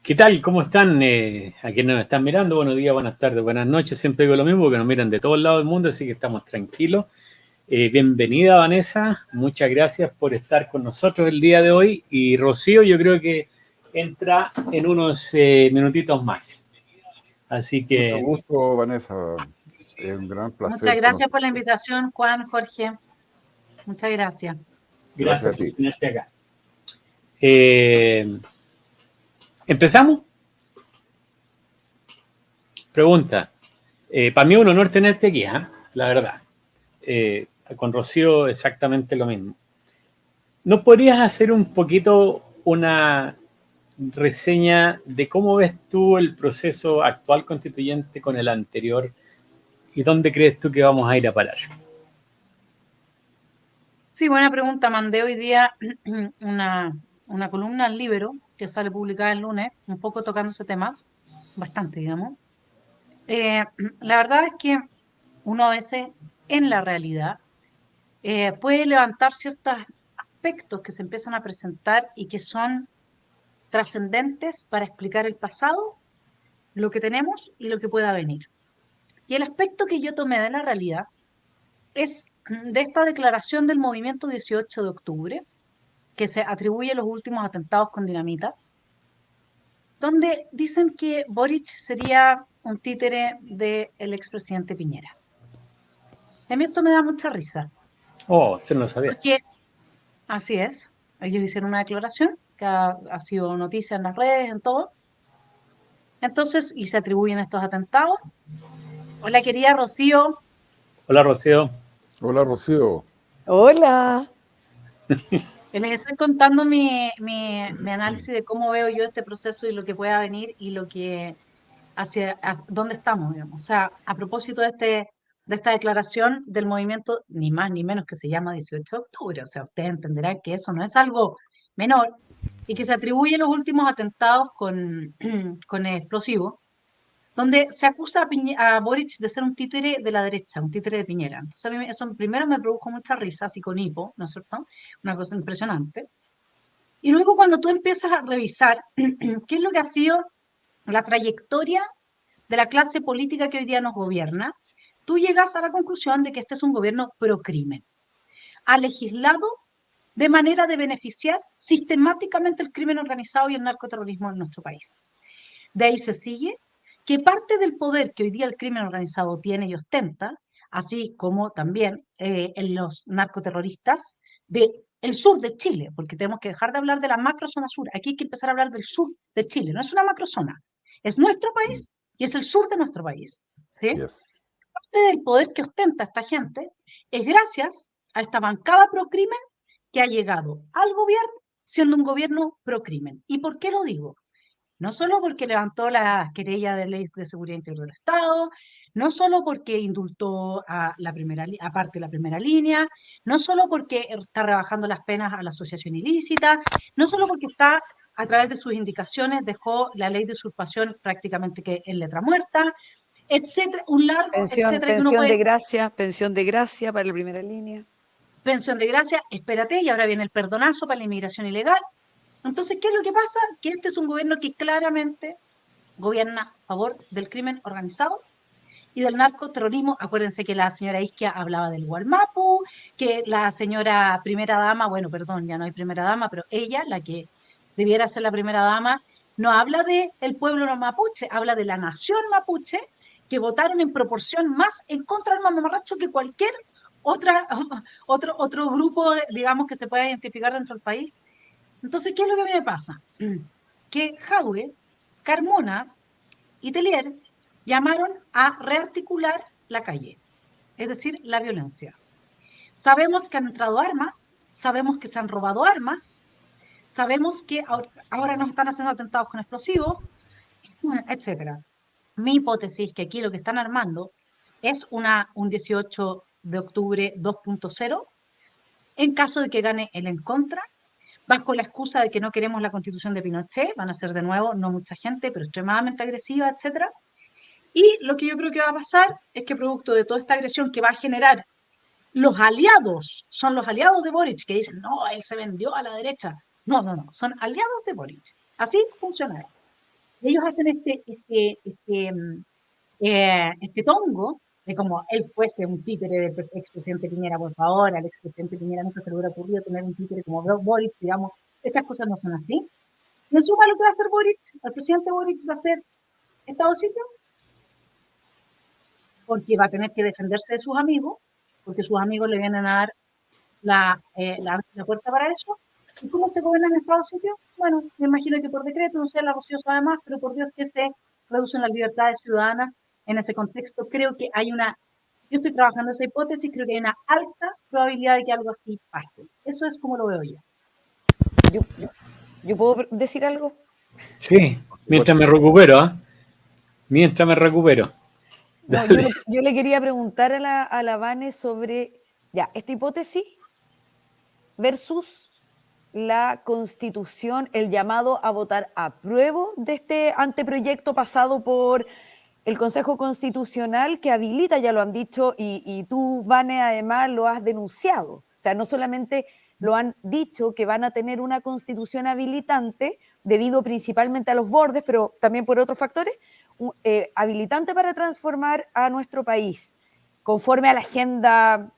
¿Qué tal? ¿Cómo están? A quienes nos están mirando, buenos días, buenas tardes, buenas noches. Siempre digo lo mismo porque nos miran de todos lados del mundo, así que estamos tranquilos. Bienvenida, Vanessa. Muchas gracias por estar con nosotros el día de hoy. Y Rocío, yo creo que entra en unos minutitos más. Así Mucho que... gusto, Vanessa. Es un gran Muchas placer gracias por la conocerte. invitación, Juan, Jorge. Muchas gracias. Gracias Gracias a por ti. tenerte acá. ¿Empezamos? Pregunta. Para mí es un honor tenerte aquí, la verdad. Con Rocío exactamente lo mismo. ¿No podrías hacer un poquito una reseña de cómo ves tú el proceso actual constituyente con el anterior y dónde crees tú que vamos a ir a parar? Sí, buena pregunta. Mandé hoy día una columna al Libero que sale publicada el lunes, un poco tocando ese tema, bastante, digamos. La verdad es que uno a veces en la realidad puede levantar ciertos aspectos que se empiezan a presentar y que son trascendentes para explicar el pasado, lo que tenemos y lo que pueda venir. Y el aspecto que yo tomé de la realidad es de esta declaración del movimiento 18 de octubre, que se atribuye a los últimos atentados con dinamita, donde dicen que Boric sería un títere del expresidente Piñera. A mí esto me da mucha risa, Oh, se lo sabía. porque así es, ellos hicieron una declaración que ha sido noticia en las redes, en todo, entonces, y se atribuyen estos atentados. Hola, querida Rocío. Hola, Rocío. Hola, Rocío. Hola. Les estoy contando mi análisis de cómo veo yo este proceso y lo que pueda venir y lo que hacia dónde estamos, digamos. O sea, a propósito de esta declaración del movimiento, ni más ni menos que se llama 18 de octubre. O sea, ustedes entenderán que eso no es algo menor y que se atribuye los últimos atentados con explosivos, donde se acusa a Boric de ser un títere de la derecha, un títere de Piñera. Entonces a mí eso primero me produjo mucha risa, así con hipo, ¿no es cierto? Una cosa impresionante. Y luego cuando tú empiezas a revisar qué es lo que ha sido la trayectoria de la clase política que hoy día nos gobierna, tú llegas a la conclusión de que este es un gobierno pro crimen. Ha legislado de manera de beneficiar sistemáticamente el crimen organizado y el narcoterrorismo en nuestro país. De ahí se sigue que parte del poder que hoy día el crimen organizado tiene y ostenta, así como también en los narcoterroristas del sur de Chile, porque tenemos que dejar de hablar de la macrozona sur, aquí hay que empezar a hablar del sur de Chile, no es una macrozona, es nuestro país y es el sur de nuestro país, ¿sí? Yes. Parte del poder que ostenta esta gente es gracias a esta bancada pro crimen que ha llegado al gobierno siendo un gobierno pro crimen. ¿Y por qué lo digo? No solo porque levantó la querella de ley de seguridad interior del Estado, no solo porque indultó a parte de la primera línea, no solo porque está rebajando las penas a la asociación ilícita, no solo porque está a través de sus indicaciones dejó la ley de usurpación prácticamente que en letra muerta, etcétera, un largo, etcétera, que uno puede... Pensión de gracia para la primera línea. Pensión de gracia, espérate, y ahora viene el perdonazo para la inmigración ilegal. Entonces, ¿qué es lo que pasa? Que este es un gobierno que claramente gobierna a favor del crimen organizado y del narcoterrorismo. Acuérdense que la señora Isquia hablaba del Gualmapu, que la señora primera dama, bueno, perdón, ya no hay primera dama, pero ella, la que debiera ser la primera dama, no habla del pueblo no mapuche, habla de la nación mapuche, que votaron en proporción más en contra del mamarracho que cualquier otro grupo, digamos, que se pueda identificar dentro del país. Entonces, ¿qué es lo que a mí me pasa? Que Jadwe, Carmona y Telier llamaron a rearticular la calle, es decir, la violencia. Sabemos que han entrado armas, sabemos que se han robado armas, sabemos que ahora nos están haciendo atentados con explosivos, etc. Mi hipótesis es que aquí lo que están armando es un 18 de octubre 2.0 en caso de que gane el en contra, bajo la excusa de que no queremos la constitución de Pinochet, van a ser de nuevo no mucha gente, pero extremadamente agresiva, etcétera. Y lo que yo creo que va a pasar es que producto de toda esta agresión que va a generar los aliados, son los aliados de Boric, que dicen, no, él se vendió a la derecha. No, son aliados de Boric. Así funcionará. Y ellos hacen este tongo de como él fuese un títere del expresidente Piñera, por favor, al expresidente Piñera nunca se le hubiera ocurrido tener un títere como Boric, digamos, estas cosas no son así. Y en suma lo que va a hacer Boric, el presidente Boric va a ser Estado sitio, porque va a tener que defenderse de sus amigos, porque sus amigos le vienen a dar la puerta para eso. ¿Y cómo se gobierna en Estado sitio? Bueno, me imagino que por decreto, no sé, la Rocío sabe más, pero por Dios que se reducen las libertades ciudadanas en ese contexto. Creo que hay yo estoy trabajando esa hipótesis, creo que hay una alta probabilidad de que algo así pase. Eso es como lo veo yo. ¿Yo puedo decir algo? Sí, mientras me recupero, ¿eh? Mientras me recupero. No, yo le quería preguntar a la Vane sobre esta hipótesis versus la Constitución, el llamado a votar apruebo de este anteproyecto pasado por el Consejo Constitucional que habilita, ya lo han dicho, y tú, Vane, además lo has denunciado. O sea, no solamente lo han dicho que van a tener una constitución habilitante, debido principalmente a los bordes, pero también por otros factores, habilitante para transformar a nuestro país, conforme a la agenda,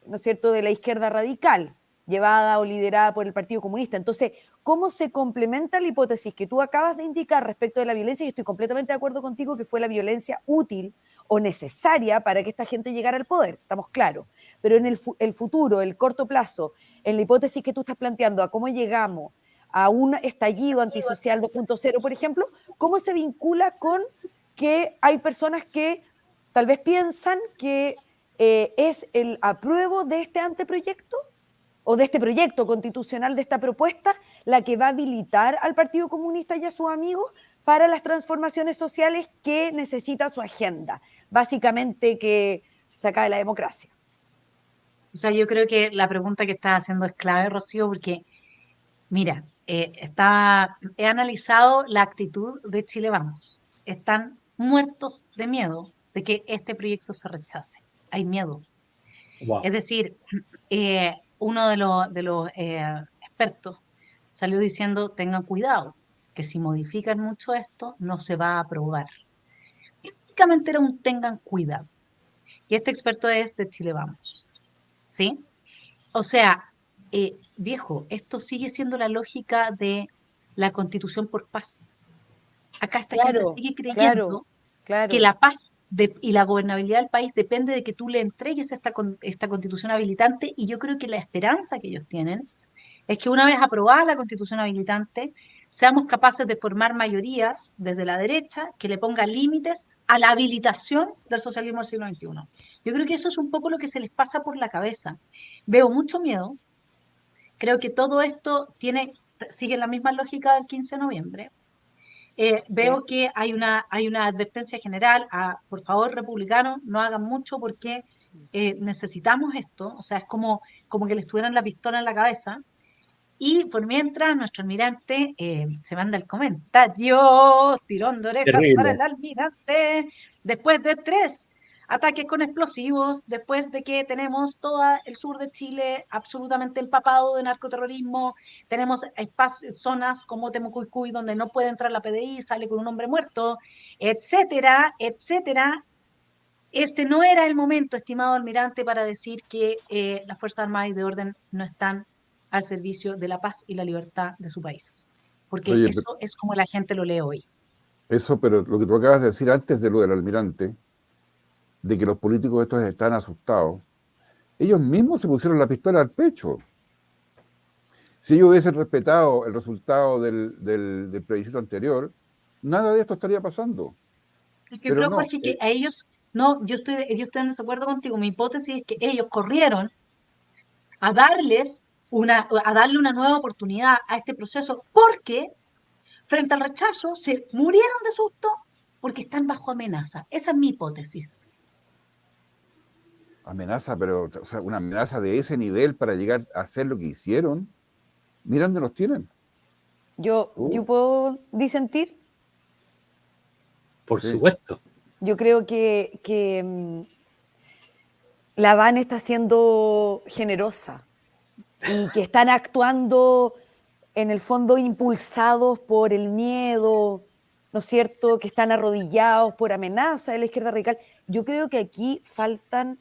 ¿no es cierto?, de la izquierda radical, llevada o liderada por el Partido Comunista. Entonces, ¿cómo se complementa la hipótesis que tú acabas de indicar respecto de la violencia? Y estoy completamente de acuerdo contigo que fue la violencia útil o necesaria para que esta gente llegara al poder, estamos claros. Pero en el futuro, el corto plazo, en la hipótesis que tú estás planteando, a cómo llegamos a un estallido antisocial 2.0, por ejemplo, ¿cómo se vincula con que hay personas que tal vez piensan que es el apruebo de este anteproyecto o de este proyecto constitucional, de esta propuesta, la que va a habilitar al Partido Comunista y a sus amigos para las transformaciones sociales que necesita su agenda? Básicamente que se acabe la democracia. O sea, yo creo que la pregunta que estás haciendo es clave, Rocío, porque, mira, he analizado la actitud de Chile Vamos. Están muertos de miedo de que este proyecto se rechace. Hay miedo. Wow. Es decir, uno de los expertos salió diciendo, tengan cuidado, que si modifican mucho esto, no se va a aprobar. Prácticamente era un tengan cuidado. Y este experto es de Chile Vamos. ¿Sí? O sea, viejo, esto sigue siendo la lógica de la Constitución por paz. Acá esta gente sigue creyendo que la paz y la gobernabilidad del país depende de que tú le entregues esta Constitución habilitante, y yo creo que la esperanza que ellos tienen es que una vez aprobada la Constitución habilitante, seamos capaces de formar mayorías desde la derecha que le pongan límites a la habilitación del socialismo del siglo XXI. Yo creo que eso es un poco lo que se les pasa por la cabeza. Veo mucho miedo. Creo que todo esto sigue la misma lógica del 15 de noviembre. Veo que hay una advertencia general por favor, republicanos, no hagan mucho porque necesitamos esto. O sea, es como que les tuvieran la pistola en la cabeza. Y por mientras, nuestro almirante se manda el comentario, tirón de orejas para el almirante, después de 3 ataques con explosivos, después de que tenemos todo el sur de Chile absolutamente empapado de narcoterrorismo, tenemos zonas como Temucuicui donde no puede entrar la PDI, sale con un hombre muerto, etcétera, etcétera. Este no era el momento, estimado almirante, para decir que las Fuerzas Armadas y de Orden no están al servicio de la paz y la libertad de su país. Porque Oye, eso es como la gente lo lee hoy. Eso, pero lo que tú acabas de decir antes de lo del almirante, de que los políticos estos están asustados, ellos mismos se pusieron la pistola al pecho. Si ellos hubiesen respetado el resultado del plebiscito anterior, nada de esto estaría pasando. Yo Pero creo, no, Jorge, que a ellos, no, yo estoy en desacuerdo contigo. Mi hipótesis es que ellos corrieron a darle una nueva oportunidad a este proceso porque frente al rechazo se murieron de susto porque están bajo amenaza. Esa es mi hipótesis. amenaza, pero o sea, una amenaza de ese nivel para llegar a hacer lo que hicieron, mira dónde los tienen. ¿Yo puedo disentir? Por Sí. supuesto. Yo creo que la Vane está siendo generosa y que están actuando en el fondo impulsados por el miedo, ¿no es cierto?, que están arrodillados por amenaza de la izquierda radical. Yo creo que aquí falta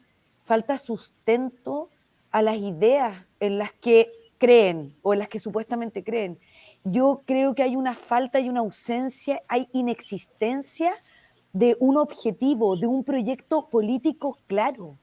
sustento a las ideas en las que creen o en las que supuestamente creen. Yo creo que hay una falta y una ausencia, hay inexistencia de un objetivo, de un proyecto político claro.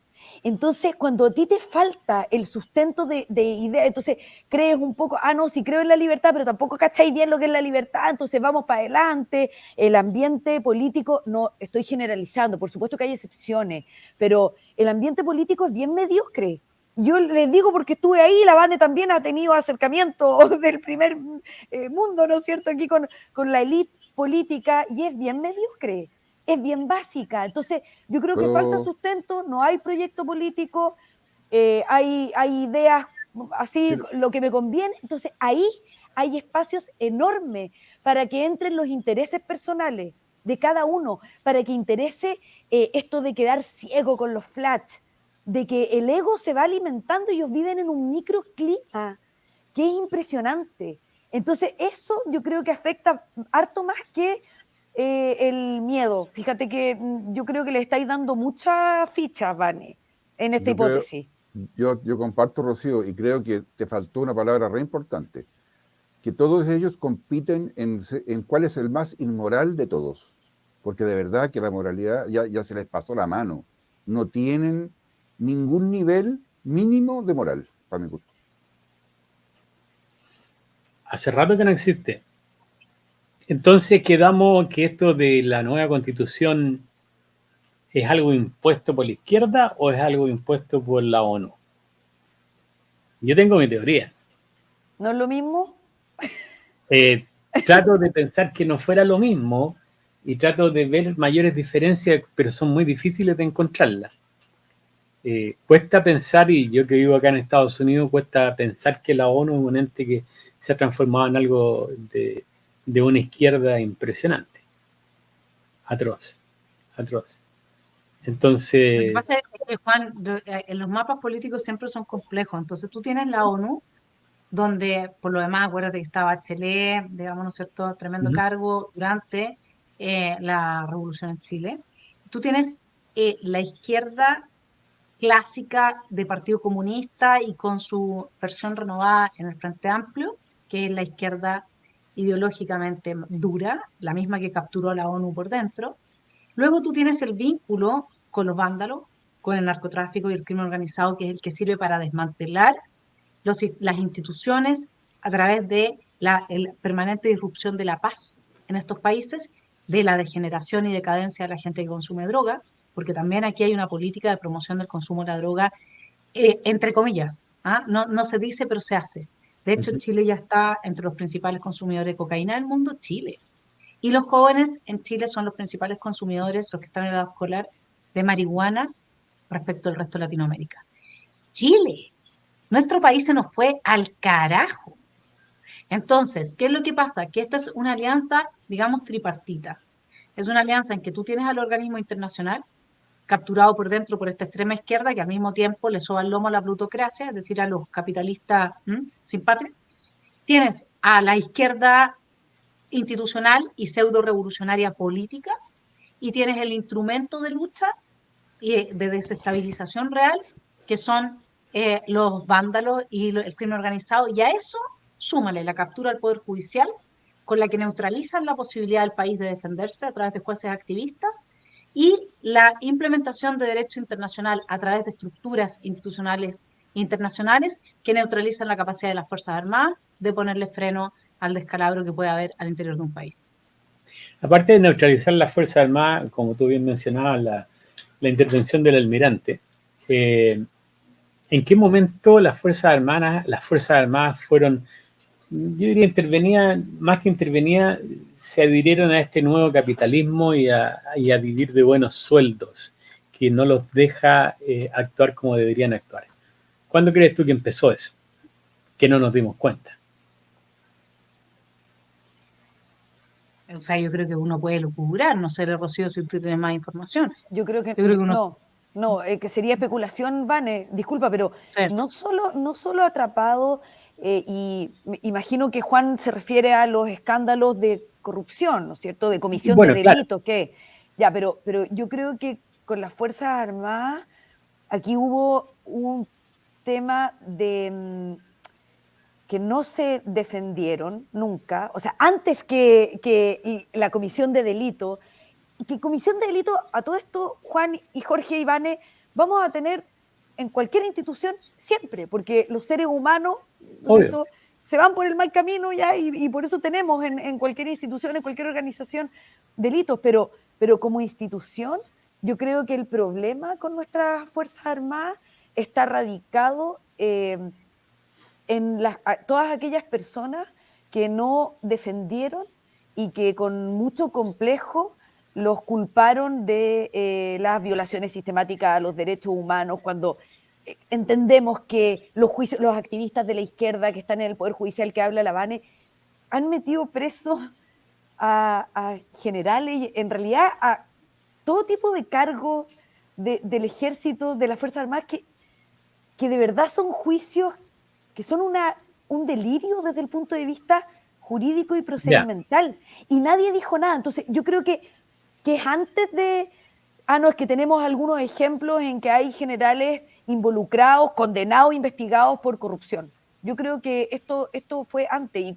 Entonces, cuando a ti te falta el sustento de ideas, entonces crees un poco, no, sí creo en la libertad, pero tampoco cacháis bien lo que es la libertad, entonces vamos para adelante. El ambiente político, no estoy generalizando, por supuesto que hay excepciones, pero el ambiente político es bien mediocre. Yo les digo porque estuve ahí, la Vane también ha tenido acercamiento del primer mundo, ¿no es cierto?, aquí con la élite política, y es bien mediocre, es bien básica. Entonces, yo creo que falta sustento, no hay proyecto político, hay ideas así, lo que me conviene. Entonces, ahí hay espacios enormes para que entren los intereses personales de cada uno, para que interese esto de quedar ciego con los flash, de que el ego se va alimentando y ellos viven en un microclima que es impresionante. Entonces, eso yo creo que afecta harto más que el miedo. Fíjate que yo creo que le estáis dando muchas fichas, Vane, en esta hipótesis. Yo comparto, Rocío, y creo que te faltó una palabra re importante, que todos ellos compiten en cuál es el más inmoral de todos, porque de verdad que la moralidad ya se les pasó la mano. No tienen ningún nivel mínimo de moral, para mi gusto. Hace rato que no existe. Entonces quedamos que esto de la nueva constitución es algo impuesto por la izquierda o es algo impuesto por la ONU. Yo tengo mi teoría. ¿No es lo mismo? Trato de pensar que no fuera lo mismo y trato de ver mayores diferencias, pero son muy difíciles de encontrarlas. Cuesta pensar, y yo que vivo acá en Estados Unidos, cuesta pensar que la ONU es un ente que se ha transformado en algo de una izquierda impresionante. Atroz. Entonces... Lo que pasa es que, Juan, en los mapas políticos siempre son complejos. Entonces tú tienes la ONU, donde por lo demás, acuérdate que estaba Bachelet, digamos, ¿no es cierto?, tremendo cargo durante la revolución en Chile. Tú tienes la izquierda clásica de Partido Comunista y con su versión renovada en el Frente Amplio, que es la izquierda ideológicamente dura, la misma que capturó a la ONU por dentro. Luego tú tienes el vínculo con los vándalos, con el narcotráfico y el crimen organizado, que es el que sirve para desmantelar las instituciones a través de la permanente disrupción de la paz en estos países, de la degeneración y decadencia de la gente que consume droga, porque también aquí hay una política de promoción del consumo de la droga, entre comillas, no se dice, pero se hace. De hecho, Chile ya está entre los principales consumidores de cocaína del mundo, Chile. Y los jóvenes en Chile son los principales consumidores, los que están en edad escolar, de marihuana respecto al resto de Latinoamérica. Chile, nuestro país se nos fue al carajo. Entonces, ¿qué es lo que pasa? Que esta es una alianza, digamos, tripartita. Es una alianza en que tú tienes al organismo internacional capturado por dentro por esta extrema izquierda que al mismo tiempo le soba el lomo a la plutocracia, es decir, a los capitalistas sin patria. Tienes a la izquierda institucional y pseudo-revolucionaria política, y tienes el instrumento de lucha y de desestabilización real, que son los vándalos y el crimen organizado, y a eso súmale la captura del Poder Judicial, con la que neutralizan la posibilidad del país de defenderse a través de jueces activistas, y la implementación de derecho internacional a través de estructuras institucionales internacionales que neutralizan la capacidad de las Fuerzas Armadas de ponerle freno al descalabro que puede haber al interior de un país. Aparte de neutralizar las Fuerzas Armadas, como tú bien mencionabas, la intervención del almirante, ¿en qué momento las Fuerzas Armadas fueron, yo diría, más que intervenía, se adhirieron a este nuevo capitalismo y a vivir de buenos sueldos, que no los deja actuar como deberían actuar? ¿Cuándo crees tú que empezó eso? Que no nos dimos cuenta. O sea, yo creo que uno puede lucurar, no sé, Rocío, si tú tienes más información. Yo creo que uno... No, que sería especulación, Vane, disculpa, pero no solo atrapado, y imagino que Juan se refiere a los escándalos de corrupción, ¿no es cierto? De comisión Bueno, de claro. delitos, que ya, pero yo creo que con las Fuerzas Armadas aquí hubo un tema de que no se defendieron nunca, o sea, antes que la comisión de delito, que comisión de delito, a todo esto, Juan y Jorge Ivane, vamos a tener en cualquier institución siempre, porque los seres humanos, ¿no es Obvio. cierto?, se van por el mal camino ya y por eso tenemos en cualquier institución, en cualquier organización, delitos, pero como institución, yo creo que el problema con nuestras Fuerzas Armadas está radicado en todas aquellas personas que no defendieron y que con mucho complejo los culparon de las violaciones sistemáticas a los derechos humanos, cuando entendemos que los activistas de la izquierda que están en el Poder Judicial, que habla la Vane, han metido presos a generales, en realidad a todo tipo de cargos del ejército, de las Fuerzas Armadas, que de verdad son juicios que son un delirio desde el punto de vista jurídico y procedimental. Y nadie dijo nada. Entonces, yo creo que es antes de... no, es que tenemos algunos ejemplos en que hay generales involucrados, condenados, investigados por corrupción. Yo creo que esto fue antes. ¿Y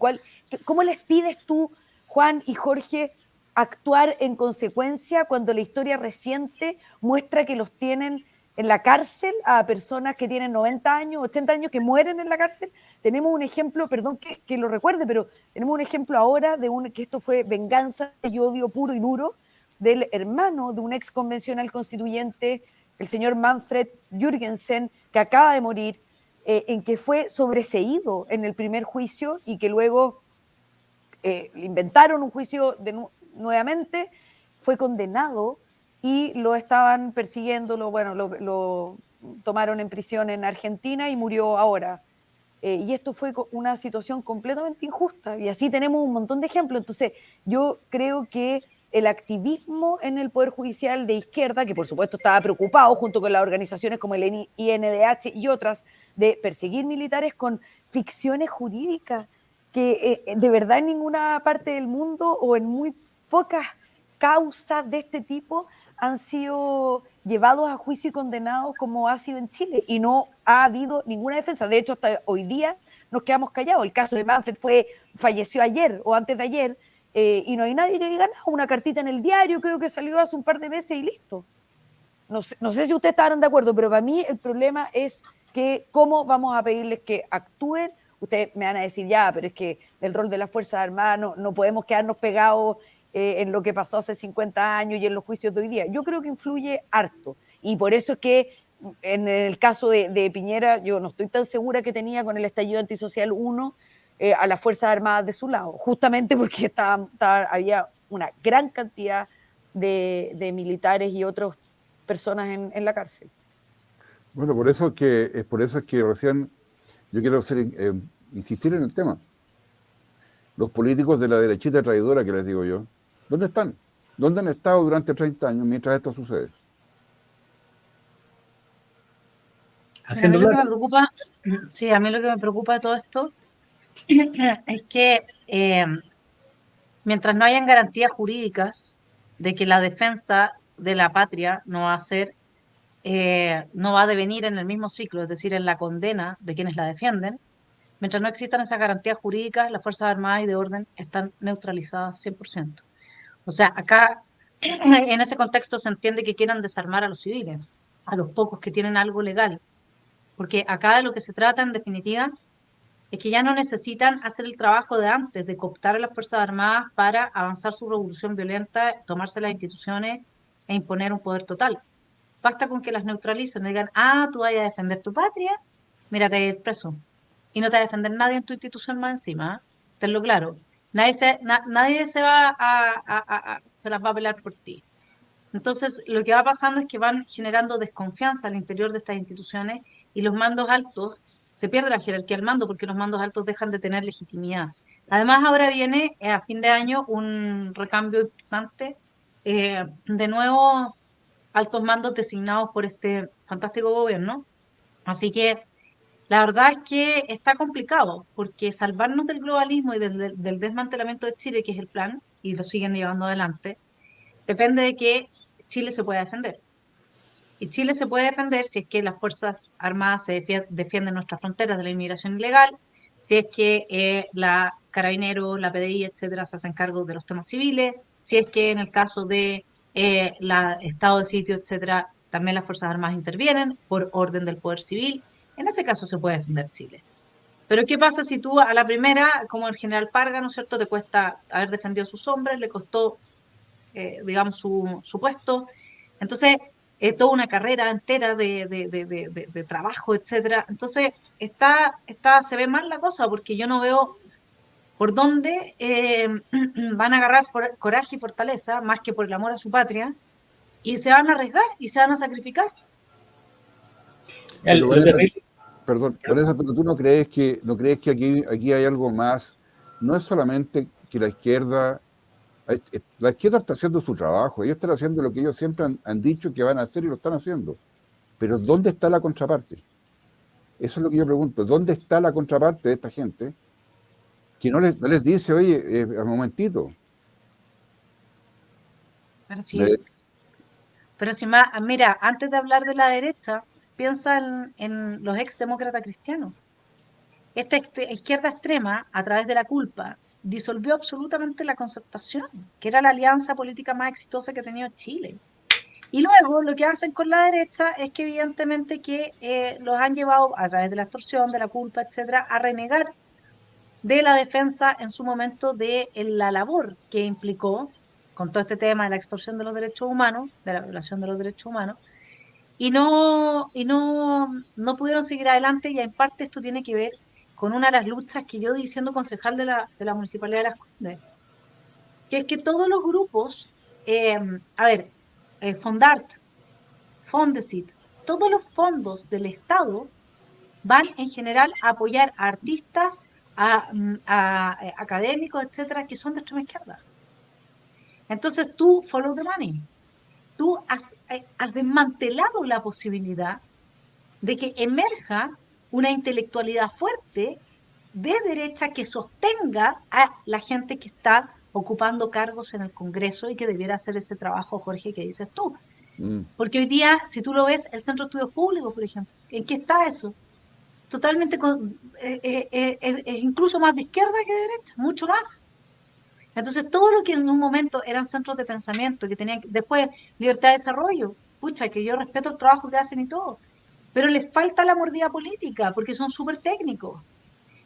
cómo les pides tú, Juan y Jorge, actuar en consecuencia cuando la historia reciente muestra que los tienen en la cárcel a personas que tienen 90 años, 80 años, que mueren en la cárcel? Tenemos un ejemplo, perdón que lo recuerde, pero tenemos un ejemplo ahora que esto fue venganza y odio puro y duro del hermano de un ex convencional constituyente, el señor Manfred Jürgensen, que acaba de morir, en que fue sobreseído en el primer juicio y que luego inventaron un juicio nuevamente, fue condenado y lo estaban persiguiendo, lo tomaron en prisión en Argentina y murió ahora. Y esto fue una situación completamente injusta, y así tenemos un montón de ejemplos. Entonces, yo creo que el activismo en el Poder Judicial de izquierda, que por supuesto estaba preocupado junto con las organizaciones como el INDH y otras, de perseguir militares con ficciones jurídicas, que de verdad en ninguna parte del mundo o en muy pocas causas de este tipo han sido llevados a juicio y condenados como ha sido en Chile, y no ha habido ninguna defensa. De hecho, hasta hoy día nos quedamos callados. El caso de Manfred falleció ayer o antes de ayer, y no hay nadie que diga nada. Una cartita en el diario, creo que salió hace un par de meses y listo. No sé si ustedes estarán de acuerdo, pero para mí el problema es que cómo vamos a pedirles que actúen. Ustedes me van a decir, ya, pero es que el rol de las Fuerzas Armadas no podemos quedarnos pegados en lo que pasó hace 50 años y en los juicios de hoy día. Yo creo que influye harto, y por eso es que en el caso de Piñera, yo no estoy tan segura que tenía con el estallido antisocial 1 a las Fuerzas Armadas de su lado, justamente porque había una gran cantidad de militares y otras personas en la cárcel. Bueno, por eso es que recién yo quiero insistir en el tema. Los políticos de la derechita traidora, que les digo yo, ¿dónde están? ¿Dónde han estado durante 30 años mientras esto sucede? A mí lo que me preocupa, sí, a mí lo que me preocupa de todo esto es que mientras no hayan garantías jurídicas de que la defensa de la patria no va a devenir en el mismo ciclo, es decir, en la condena de quienes la defienden, mientras no existan esas garantías jurídicas, las Fuerzas Armadas y de orden están neutralizadas 100%. O sea, acá, en ese contexto se entiende que quieran desarmar a los civiles, a los pocos que tienen algo legal, porque acá de lo que se trata, en definitiva, es que ya no necesitan hacer el trabajo de antes, de cooptar a las Fuerzas Armadas para avanzar su revolución violenta, tomarse las instituciones e imponer un poder total. Basta con que las neutralicen, digan, tú vayas a defender tu patria, mira, te vas a ir preso. Y no te va a defender nadie en tu institución más encima, tenlo claro. Nadie se va se las va a pelear por ti. Entonces, lo que va pasando es que van generando desconfianza al interior de estas instituciones, y los mandos altos, se pierde la jerarquía del mando porque los mandos altos dejan de tener legitimidad. Además, ahora viene a fin de año un recambio importante de nuevos altos mandos designados por este fantástico gobierno. Así que la verdad es que está complicado, porque salvarnos del globalismo y del desmantelamiento de Chile, que es el plan, y lo siguen llevando adelante, depende de que Chile se pueda defender. Y Chile se puede defender si es que las Fuerzas Armadas defienden nuestras fronteras de la inmigración ilegal, si es que la Carabineros, la PDI, etcétera, se hacen cargo de los temas civiles, si es que en el caso de estado de sitio, etcétera, también las Fuerzas Armadas intervienen por orden del poder civil. En ese caso se puede defender Chile. Pero ¿qué pasa si tú a la primera, como el general Parga, ¿no es cierto?, te cuesta haber defendido a sus hombres, le costó, digamos, su puesto. Entonces, toda una carrera entera de trabajo, etcétera. Entonces, se ve mal la cosa, porque yo no veo por dónde van a agarrar coraje y fortaleza, más que por el amor a su patria, y se van a arriesgar y se van a sacrificar. Perdón, Vanessa, pero tú no crees que aquí hay algo más. No es solamente que la izquierda está haciendo su trabajo, ellos están haciendo lo que ellos siempre han dicho que van a hacer y lo están haciendo. Pero ¿dónde está la contraparte? Eso es lo que yo pregunto. ¿Dónde está la contraparte de esta gente que no les dice, oye, al momentito? Pero si más, mira, antes de hablar de la derecha, piensa en los exdemócratas cristianos. Esta izquierda extrema, a través de la culpa, disolvió absolutamente la Concertación, que era la alianza política más exitosa que ha tenido Chile. Y luego lo que hacen con la derecha es que evidentemente los han llevado a través de la extorsión, de la culpa, etcétera, a renegar de la defensa en su momento de la labor que implicó con todo este tema de la extorsión de los derechos humanos, de la violación de los derechos humanos, y no pudieron seguir adelante, y en parte esto tiene que ver con una de las luchas que yo, siendo concejal de la Municipalidad de Las Condes, que es que todos los grupos, Fondart, Fondesit, todos los fondos del Estado van en general a apoyar a artistas, a académicos, etcétera, que son de extrema izquierda. Entonces tú follow the money. Tú has desmantelado la posibilidad de que emerja una intelectualidad fuerte de derecha que sostenga a la gente que está ocupando cargos en el Congreso y que debiera hacer ese trabajo, Jorge, que dices tú. Porque hoy día, si tú lo ves, el Centro de Estudios Públicos, por ejemplo, ¿en qué está eso? Es totalmente, es incluso más de izquierda que de derecha, mucho más. Entonces, todo lo que en un momento eran centros de pensamiento, que tenían después libertad de desarrollo, pucha, que yo respeto el trabajo que hacen y todo, pero les falta la mordida política, porque son súper técnicos.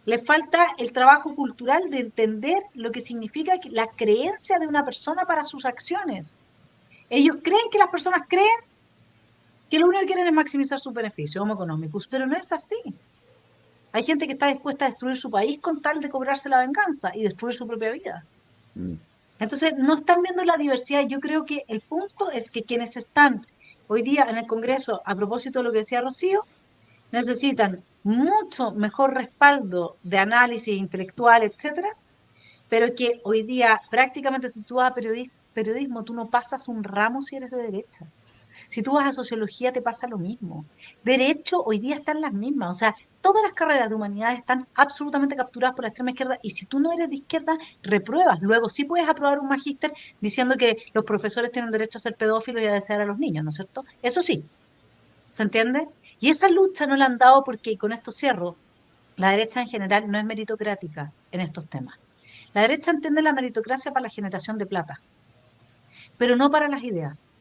Les falta el trabajo cultural de entender lo que significa la creencia de una persona para sus acciones. Ellos creen que las personas creen que lo único que quieren es maximizar sus beneficios homo económicos, pero no es así. Hay gente que está dispuesta a destruir su país con tal de cobrarse la venganza y destruir su propia vida. Entonces, no están viendo la diversidad. Yo creo que el punto es que quienes están hoy día en el Congreso, a propósito de lo que decía Rocío, necesitan mucho mejor respaldo de análisis intelectual, etcétera, pero que hoy día prácticamente, si tú vas a periodismo, tú no pasas un ramo si eres de derecha. Si tú vas a sociología te pasa lo mismo. Derecho hoy día están las mismas, o sea, todas las carreras de humanidades están absolutamente capturadas por la extrema izquierda, y si tú no eres de izquierda, repruebas. Luego sí puedes aprobar un magíster diciendo que los profesores tienen derecho a ser pedófilos y a desear a los niños, ¿no es cierto? Eso sí, ¿se entiende? Y esa lucha no la han dado porque, y con esto cierro, la derecha en general no es meritocrática en estos temas. La derecha entiende la meritocracia para la generación de plata, pero no para las ideas.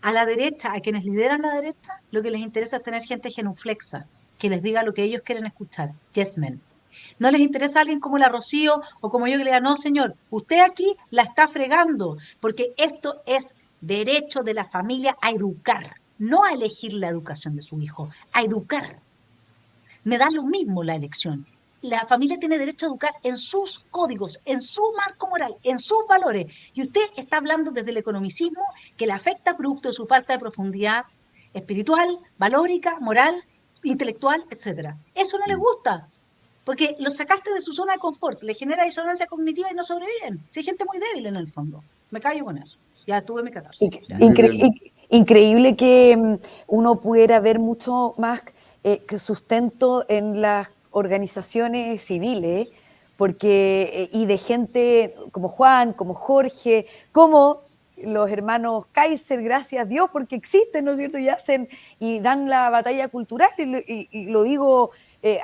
A la derecha, a quienes lideran la derecha, lo que les interesa es tener gente genuflexa, que les diga lo que ellos quieren escuchar, yes men. No les interesa alguien como la Rocío o como yo que le diga, no señor, usted aquí la está fregando, porque esto es derecho de la familia a educar, no a elegir la educación de su hijo, a educar. Me da lo mismo la elección. La familia tiene derecho a educar en sus códigos, en su marco moral, en sus valores. Y usted está hablando desde el economicismo que le afecta producto de su falta de profundidad espiritual, valórica, moral, intelectual, etcétera. Eso no le gusta, porque lo sacaste de su zona de confort, le genera disonancia cognitiva y no sobreviven. Si hay gente muy débil en el fondo. Me callo con eso. Ya tuve mi catarsis. Increíble que uno pudiera ver mucho más que sustento en las organizaciones civiles, porque, y de gente como Juan, como Jorge, como los hermanos Kaiser, gracias a Dios, porque existen, ¿no es cierto? Y hacen y dan la batalla cultural, y lo digo,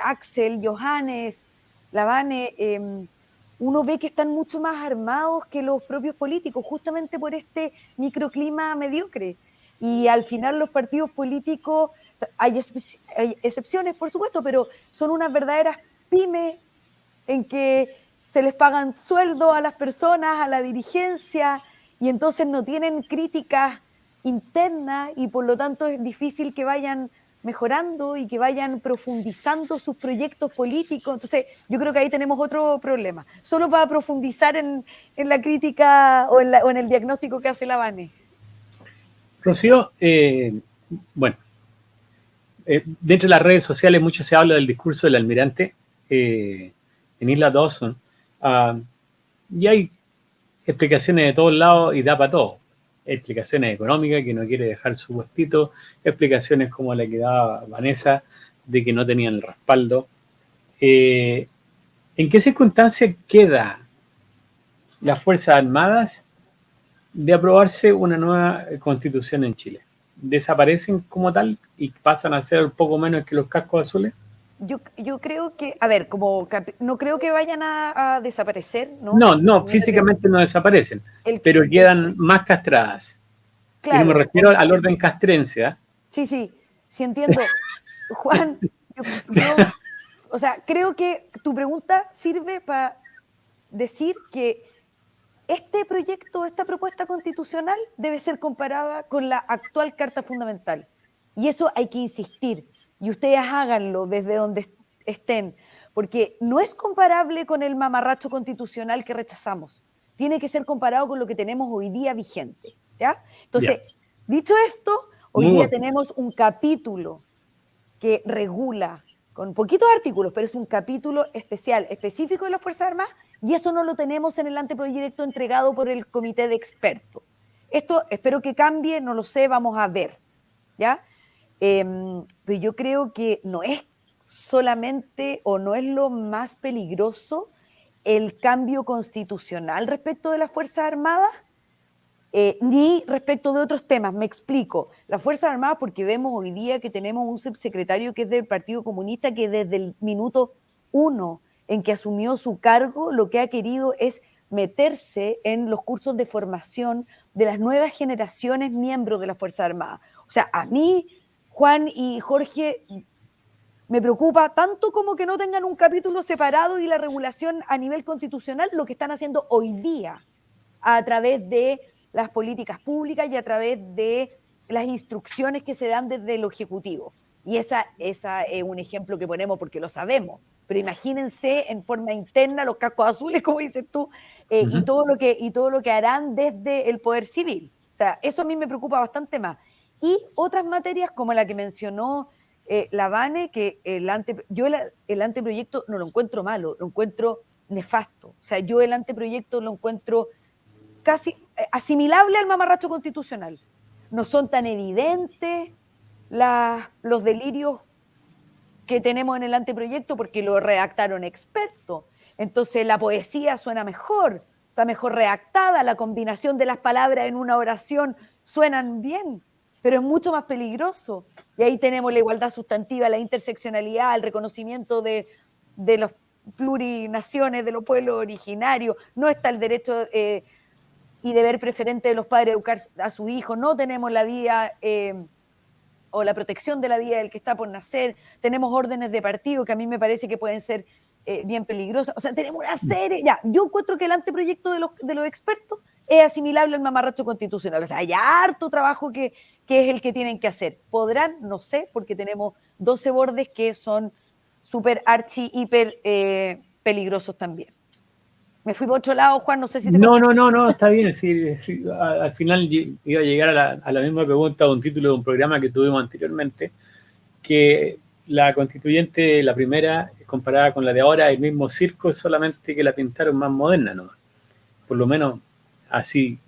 Axel, Johannes, Lavane, uno ve que están mucho más armados que los propios políticos, justamente por este microclima mediocre. Y al final los partidos políticos, hay excepciones, por supuesto, pero son unas verdaderas pymes en que se les pagan sueldo a las personas, a la dirigencia, y entonces no tienen críticas internas y por lo tanto es difícil que vayan mejorando y que vayan profundizando sus proyectos políticos. Entonces yo creo que ahí tenemos otro problema. Solo para profundizar en la crítica o en el diagnóstico que hace Lavane. Rocío, bueno, dentro de las redes sociales mucho se habla del discurso del almirante en Isla Dawson, y hay explicaciones de todos lados y da para todo. Explicaciones económicas, que no quiere dejar su puestito, explicaciones como la que daba Vanessa, de que no tenían el respaldo. ¿En qué circunstancias queda las Fuerzas Armadas de aprobarse una nueva constitución en Chile? ¿Desaparecen como tal y pasan a ser un poco menos que los cascos azules? Yo creo que, a ver, no creo que vayan a desaparecer, ¿no? No, físicamente no desaparecen, pero quedan más castradas. Claro, y me refiero al orden castrense. Sí entiendo. Juan, o sea, creo que tu pregunta sirve para decir que este proyecto, esta propuesta constitucional debe ser comparada con la actual Carta Fundamental. Y eso hay que insistir. Y ustedes háganlo desde donde estén, porque no es comparable con el mamarracho constitucional que rechazamos. Tiene que ser comparado con lo que tenemos hoy día vigente, ¿ya? Entonces, dicho esto, hoy día tenemos un capítulo que regula, con poquitos artículos, pero es un capítulo especial, específico de las Fuerzas Armadas, y eso no lo tenemos en el anteproyecto entregado por el comité de expertos. Esto espero que cambie, no lo sé, vamos a ver, ¿ya? Pero yo creo que no es solamente o no es lo más peligroso el cambio constitucional respecto de las Fuerzas Armadas, ni respecto de otros temas. Me explico. Las Fuerzas Armadas, porque vemos hoy día que tenemos un subsecretario que es del Partido Comunista, que desde el minuto 1 en que asumió su cargo, lo que ha querido es meterse en los cursos de formación de las nuevas generaciones miembros de las Fuerzas Armadas. O sea, a mí, Juan y Jorge, me preocupa tanto como que no tengan un capítulo separado y la regulación a nivel constitucional, lo que están haciendo hoy día a través de las políticas públicas y a través de las instrucciones que se dan desde el Ejecutivo. Y esa es un ejemplo que ponemos porque lo sabemos. Pero imagínense en forma interna los cascos azules, como dices tú, y todo lo que harán desde el Poder Civil. O sea, eso a mí me preocupa bastante más. Y otras materias como la que mencionó Lavane, que yo el anteproyecto no lo encuentro malo, lo encuentro nefasto. O sea, yo el anteproyecto lo encuentro casi asimilable al mamarracho constitucional. No son tan evidentes los delirios que tenemos en el anteproyecto porque lo redactaron expertos. Entonces la poesía suena mejor, está mejor redactada, la combinación de las palabras en una oración suenan bien, pero es mucho más peligroso. Y ahí tenemos la igualdad sustantiva, la interseccionalidad, el reconocimiento de las plurinaciones, de los pueblos originarios, no está el derecho y deber preferente de los padres a educar a sus hijos, no tenemos la vida o la protección de la vida del que está por nacer, tenemos órdenes de partido que a mí me parece que pueden ser bien peligrosas, o sea, tenemos una serie, yo encuentro que el anteproyecto de los expertos es asimilable al mamarracho constitucional, o sea, hay harto trabajo que es el que tienen que hacer, podrán, no sé, porque tenemos 12 bordes que son súper hiper peligrosos también. Me fui por otro lado, Juan, no sé si te... No, está bien. Sí, al final iba a llegar a la misma pregunta de un título de un programa que tuvimos anteriormente, que la constituyente, la primera, comparada con la de ahora, el mismo circo, solamente que la pintaron más moderna, ¿no? Por lo menos así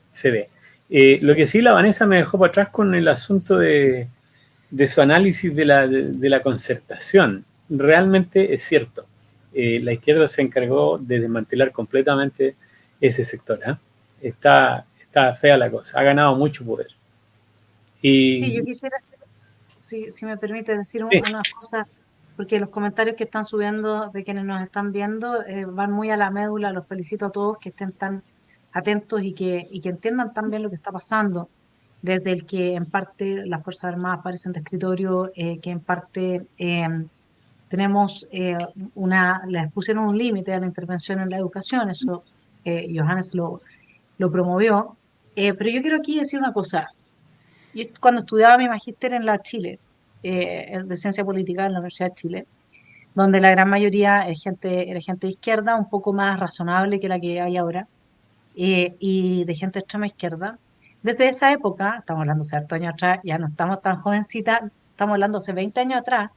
se ve. Lo que sí, la Vanessa me dejó para atrás con el asunto de su análisis de la concertación. Realmente es cierto. la izquierda se encargó de desmantelar completamente ese sector. Está fea la cosa, ha ganado mucho poder. Sí, yo Y quisiera, si me permite decir sí, una cosa, porque los comentarios que están subiendo de quienes nos están viendo van muy a la médula. Los felicito a todos que estén tan atentos y que entiendan tan bien lo que está pasando, desde el que en parte las Fuerzas Armadas aparecen de escritorio, que en parte tenemos les pusieron un límite a la intervención en la educación, eso Johannes lo promovió. Pero yo quiero aquí decir una cosa. Yo cuando estudiaba mi magíster en la Chile, de ciencia política en la Universidad de Chile, donde la gran mayoría era gente de izquierda, un poco más razonable que la que hay ahora, y de gente de extrema izquierda. Desde esa época, estamos hablando hace hartos años atrás, ya no estamos tan jovencitas, estamos hablando hace 20 años atrás,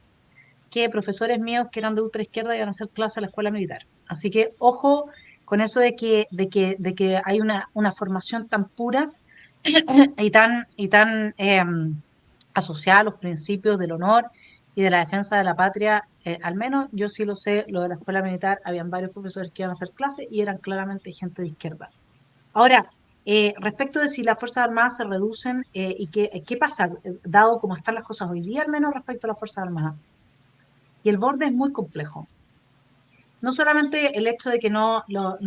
que profesores míos que eran de ultra izquierda iban a hacer clase a la escuela militar. Así que ojo con eso de que hay una formación tan pura y tan asociada a los principios del honor y de la defensa de la patria. Al menos yo sí lo sé, lo de la escuela militar, habían varios profesores que iban a hacer clases y eran claramente gente de izquierda. Ahora, respecto de si las Fuerzas Armadas se reducen y qué pasa, dado cómo están las cosas hoy día, al menos respecto a las Fuerzas Armadas. Y el borde es muy complejo. No solamente el hecho de que no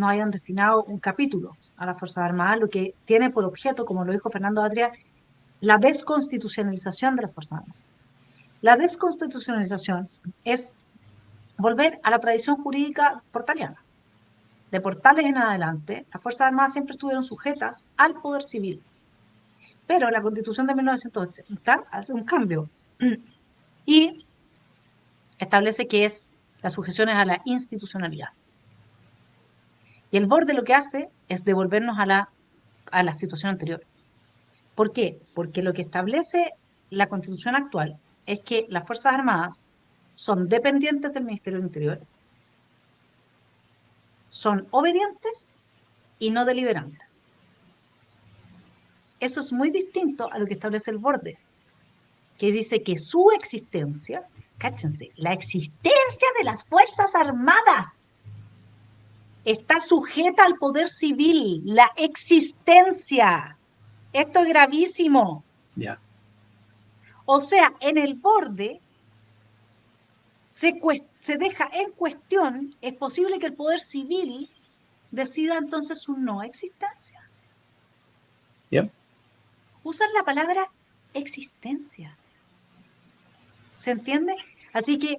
hayan destinado un capítulo a las Fuerzas Armadas, lo que tiene por objeto, como lo dijo Fernando Atria, la desconstitucionalización de las Fuerzas Armadas. La desconstitucionalización es volver a la tradición jurídica portaliana. De Portales en adelante, las Fuerzas Armadas siempre estuvieron sujetas al poder civil. Pero la Constitución de 1980 hace un cambio y establece que es la sujeción es a la institucionalidad. Y el borde lo que hace es devolvernos a la situación anterior. ¿Por qué? Porque lo que establece la Constitución actual es que las Fuerzas Armadas son dependientes del Ministerio del Interior, son obedientes y no deliberantes. Eso es muy distinto a lo que establece el borde, que dice que su existencia, cáchense, la existencia de las Fuerzas Armadas está sujeta al poder civil, la existencia. Esto es gravísimo. ya. O sea, en el borde se deja en cuestión, es posible que el poder civil decida entonces su no existencia. Yep. Usan la palabra existencia. ¿Se entiende? Así que,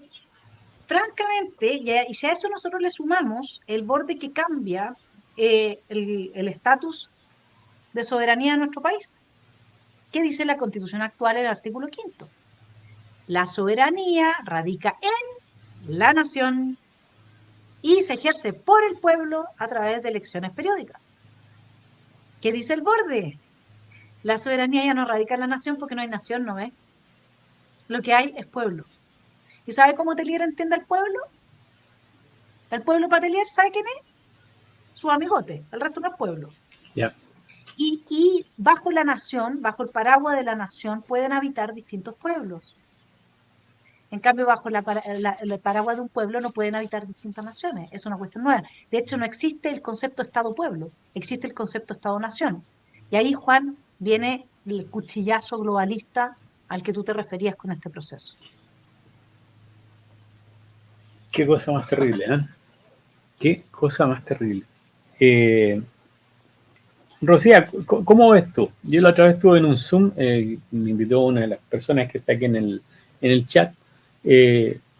francamente, y si a eso nosotros le sumamos el borde que cambia el estatus de soberanía de nuestro país, ¿qué dice la Constitución actual en el artículo 5? La soberanía radica en la nación y se ejerce por el pueblo a través de elecciones periódicas. ¿Qué dice el borde? La soberanía ya no radica en la nación porque no hay nación, ¿no ves? Lo que hay es pueblo. ¿Y sabe cómo Telier entiende al pueblo? El pueblo para Telier, ¿sabe quién es? Su amigote, el resto no es pueblo. Yeah. Y bajo la nación, bajo el paraguas de la nación, pueden habitar distintos pueblos. En cambio, bajo el paraguas de un pueblo no pueden habitar distintas naciones. Es una cuestión nueva. De hecho, no existe el concepto Estado-pueblo, existe el concepto Estado-nación. Y ahí, Juan, viene el cuchillazo globalista al que tú te referías con este proceso. Qué cosa más terrible, ¿eh? Qué cosa más terrible. Rocía, ¿cómo ves tú? Yo la otra vez estuve en un Zoom, me invitó una de las personas que está aquí en el chat,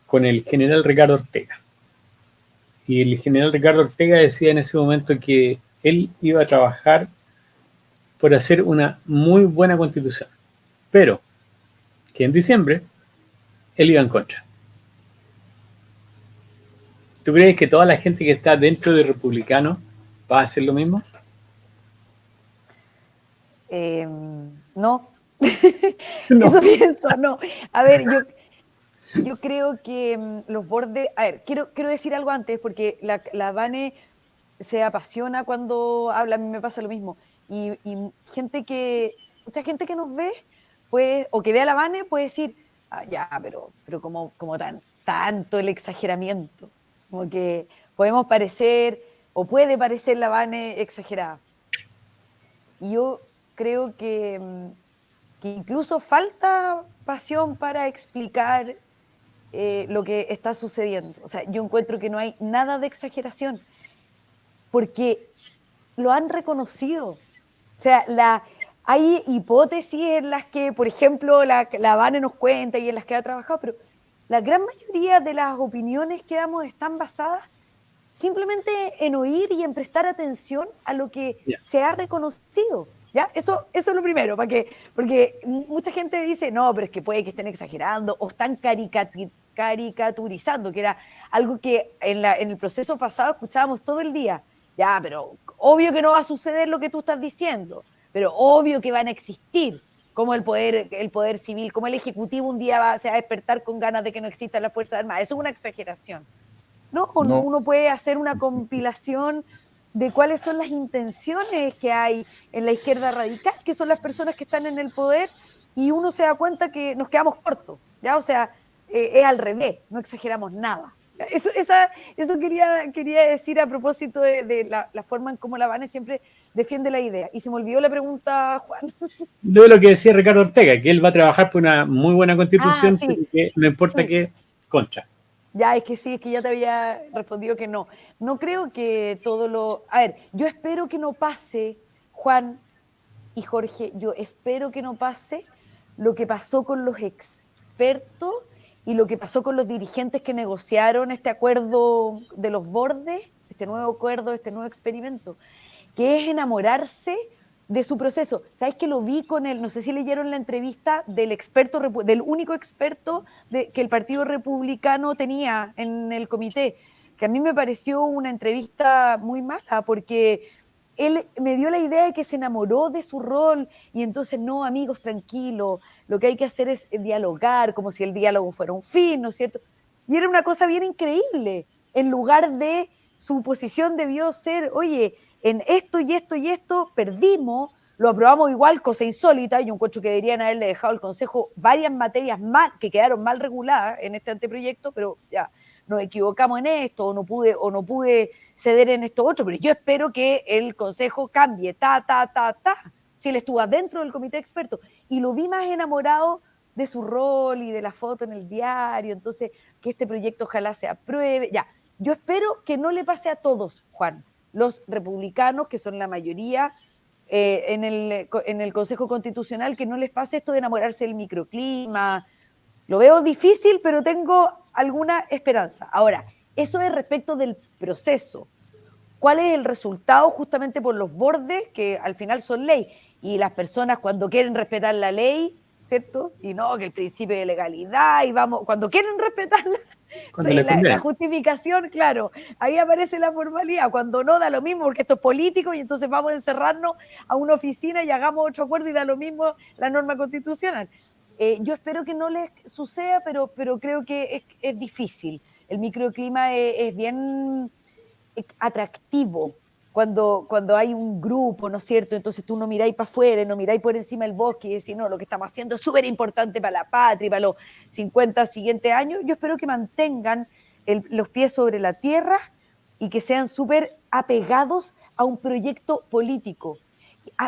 con el general Ricardo Ortega. Y el general Ricardo Ortega decía en ese momento que él iba a trabajar por hacer una muy buena constitución, pero que en diciembre él iba en contra. ¿Tú crees que toda la gente que está dentro de Republicanos va a hacer lo mismo? No. No. Eso pienso, no. A ver, yo creo que los bordes... A ver, quiero decir algo antes, porque la Vane se apasiona cuando habla, a mí me pasa lo mismo. Y mucha gente que nos ve, pues, o que ve a la Vane, puede decir, ya, pero como tanto el exageramiento. Como que podemos parecer, o puede parecer la Vane exagerada. Y yo creo que incluso falta pasión para explicar lo que está sucediendo. O sea, yo encuentro que no hay nada de exageración, porque lo han reconocido. O sea, hay hipótesis en las que, por ejemplo, la Vane nos cuenta y en las que ha trabajado, pero la gran mayoría de las opiniones que damos están basadas simplemente en oír y en prestar atención a lo que se ha reconocido. ¿Ya? Eso es lo primero, porque mucha gente dice, no, pero es que puede que estén exagerando o están caricaturizando, que era algo que en el proceso pasado escuchábamos todo el día. Ya, pero obvio que no va a suceder lo que tú estás diciendo, pero obvio que van a existir, como el poder civil, como el Ejecutivo un día se va a despertar con ganas de que no existan las Fuerzas Armadas. Eso es una exageración. No, uno puede hacer una compilación de cuáles son las intenciones que hay en la izquierda radical, que son las personas que están en el poder, y uno se da cuenta que nos quedamos cortos, ¿ya? O sea, es al revés, no exageramos nada. Eso quería decir a propósito de la forma en cómo la Vane siempre defiende la idea. Y se me olvidó la pregunta, Juan. De lo que decía Ricardo Ortega, que él va a trabajar por una muy buena constitución, sí. pero que no importa qué contra. Ya, es que sí, es que ya te había respondido que no. No creo que todo lo... A ver, yo espero que no pase, Juan y Jorge, yo espero que no pase lo que pasó con los expertos y lo que pasó con los dirigentes que negociaron este acuerdo de los bordes, este nuevo acuerdo, este nuevo experimento, que es enamorarse de su proceso. ¿Sabes que lo vi con no sé si leyeron la entrevista del único experto que el Partido Republicano tenía en el comité? Que a mí me pareció una entrevista muy mala, porque él me dio la idea de que se enamoró de su rol, y entonces, no, amigos, tranquilo, lo que hay que hacer es dialogar, como si el diálogo fuera un fin, ¿no es cierto? Y era una cosa bien increíble. En lugar de su posición debió ser, oye, en esto y esto y esto perdimos, lo aprobamos igual, cosa insólita. Yo encuentro que deberían haberle dejado al Consejo varias materias más que quedaron mal reguladas en este anteproyecto, pero ya, nos equivocamos en esto, o no pude ceder en esto otro, pero yo espero que el Consejo cambie, si él estuvo dentro del comité experto, y lo vi más enamorado de su rol y de la foto en el diario, entonces que este proyecto ojalá se apruebe, ya. Yo espero que no le pase a todos, Juan, los republicanos, que son la mayoría en el Consejo Constitucional, que no les pase esto de enamorarse del microclima. Lo veo difícil, pero tengo alguna esperanza. Ahora, eso es respecto del proceso. ¿Cuál es el resultado justamente por los bordes, que al final son ley? Y las personas, cuando quieren respetar la ley, ¿cierto? Y no, que el principio de legalidad, y vamos, cuando quieren respetarla, la justificación, claro, ahí aparece la formalidad. Cuando no, da lo mismo, porque esto es político, y entonces vamos a encerrarnos a una oficina y hagamos otro acuerdo, y da lo mismo la norma constitucional. Yo espero que no les suceda, pero creo que es difícil. El microclima es bien atractivo cuando hay un grupo, ¿no es cierto? Entonces tú no miráis para afuera, no miráis por encima del bosque y decís, no, lo que estamos haciendo es súper importante para la patria y para los 50 siguientes años. Yo espero que mantengan los pies sobre la tierra y que sean súper apegados a un proyecto político,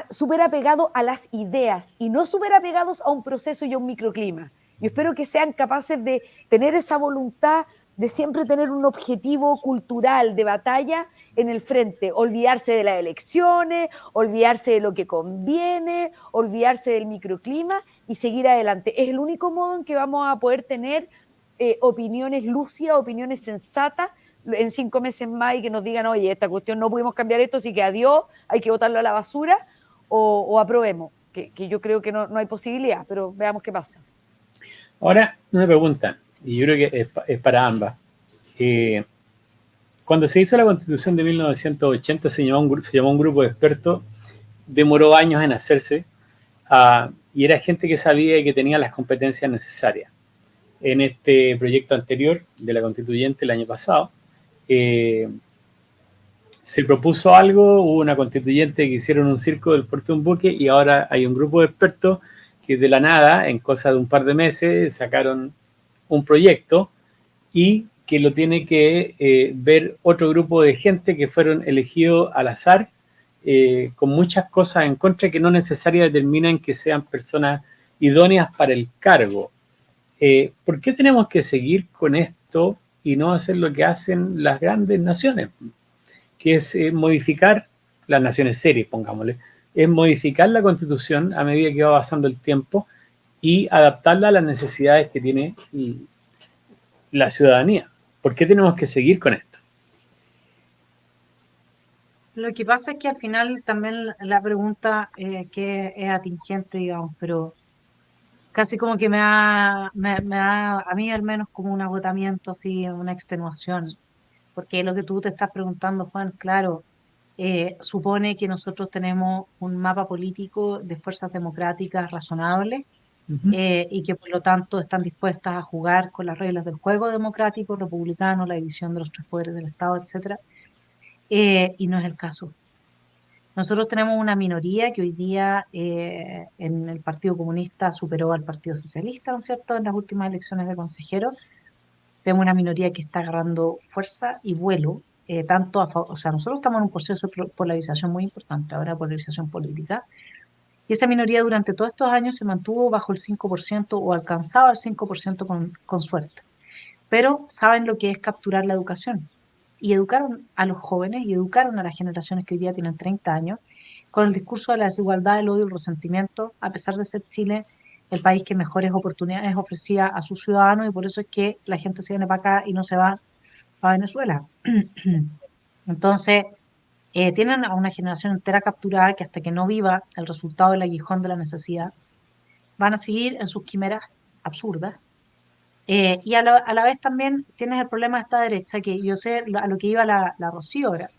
súper apegados a las ideas y no súper apegados a un proceso y a un microclima. Yo espero que sean capaces de tener esa voluntad de siempre tener un objetivo cultural de batalla en el frente, olvidarse de las elecciones, olvidarse de lo que conviene, olvidarse del microclima y seguir adelante. Es el único modo en que vamos a poder tener opiniones lúcidas, opiniones sensatas en 5 meses más, y que nos digan, oye, esta cuestión no pudimos cambiar esto, así que adiós, hay que botarlo a la basura, o aprobemos, que yo creo que no hay posibilidad, pero veamos qué pasa. Ahora, una pregunta, y yo creo que es para ambas. Cuando se hizo la Constitución de 1980, se llamó un grupo de expertos, demoró años en hacerse, y era gente que sabía y que tenía las competencias necesarias. En este proyecto anterior de la Constituyente el año pasado, se propuso algo, hubo una constituyente que hicieron un circo del puerto de un buque, y ahora hay un grupo de expertos que de la nada, en cosa de un par de meses, sacaron un proyecto y que lo tiene que ver otro grupo de gente que fueron elegidos al azar, con muchas cosas en contra que no necesariamente determinan que sean personas idóneas para el cargo. ¿Por qué tenemos que seguir con esto y no hacer lo que hacen las grandes naciones? Que es modificar, las naciones serias, pongámosle, es modificar la Constitución a medida que va pasando el tiempo y adaptarla a las necesidades que tiene la ciudadanía. ¿Por qué tenemos que seguir con esto? Lo que pasa es que al final también la pregunta que es atingente, digamos, pero casi como que me da, a mí al menos como un agotamiento, así, una extenuación, porque lo que tú te estás preguntando, Juan, claro, supone que nosotros tenemos un mapa político de fuerzas democráticas razonables, y que por lo tanto están dispuestas a jugar con las reglas del juego democrático, republicano, la división de los tres poderes del Estado, etcétera, y no es el caso. Nosotros tenemos una minoría que hoy día en el Partido Comunista superó al Partido Socialista, ¿no es cierto?, en las últimas elecciones de consejeros. Tenemos una minoría que está agarrando fuerza y vuelo, tanto o sea, nosotros estamos en un proceso de polarización muy importante, ahora polarización política, y esa minoría durante todos estos años se mantuvo bajo el 5% o alcanzaba el 5% con suerte. Pero saben lo que es capturar la educación. Y educaron a los jóvenes y educaron a las generaciones que hoy día tienen 30 años con el discurso de la desigualdad, el odio, el resentimiento, a pesar de ser Chile el país que mejores oportunidades ofrecía a sus ciudadanos, y por eso es que la gente se viene para acá y no se va a Venezuela. Entonces, tienen a una generación entera capturada que hasta que no viva el resultado del aguijón de la necesidad, van a seguir en sus quimeras absurdas. Y a la vez también tienes el problema de esta derecha, que yo sé a lo que iba la Rocío ahora.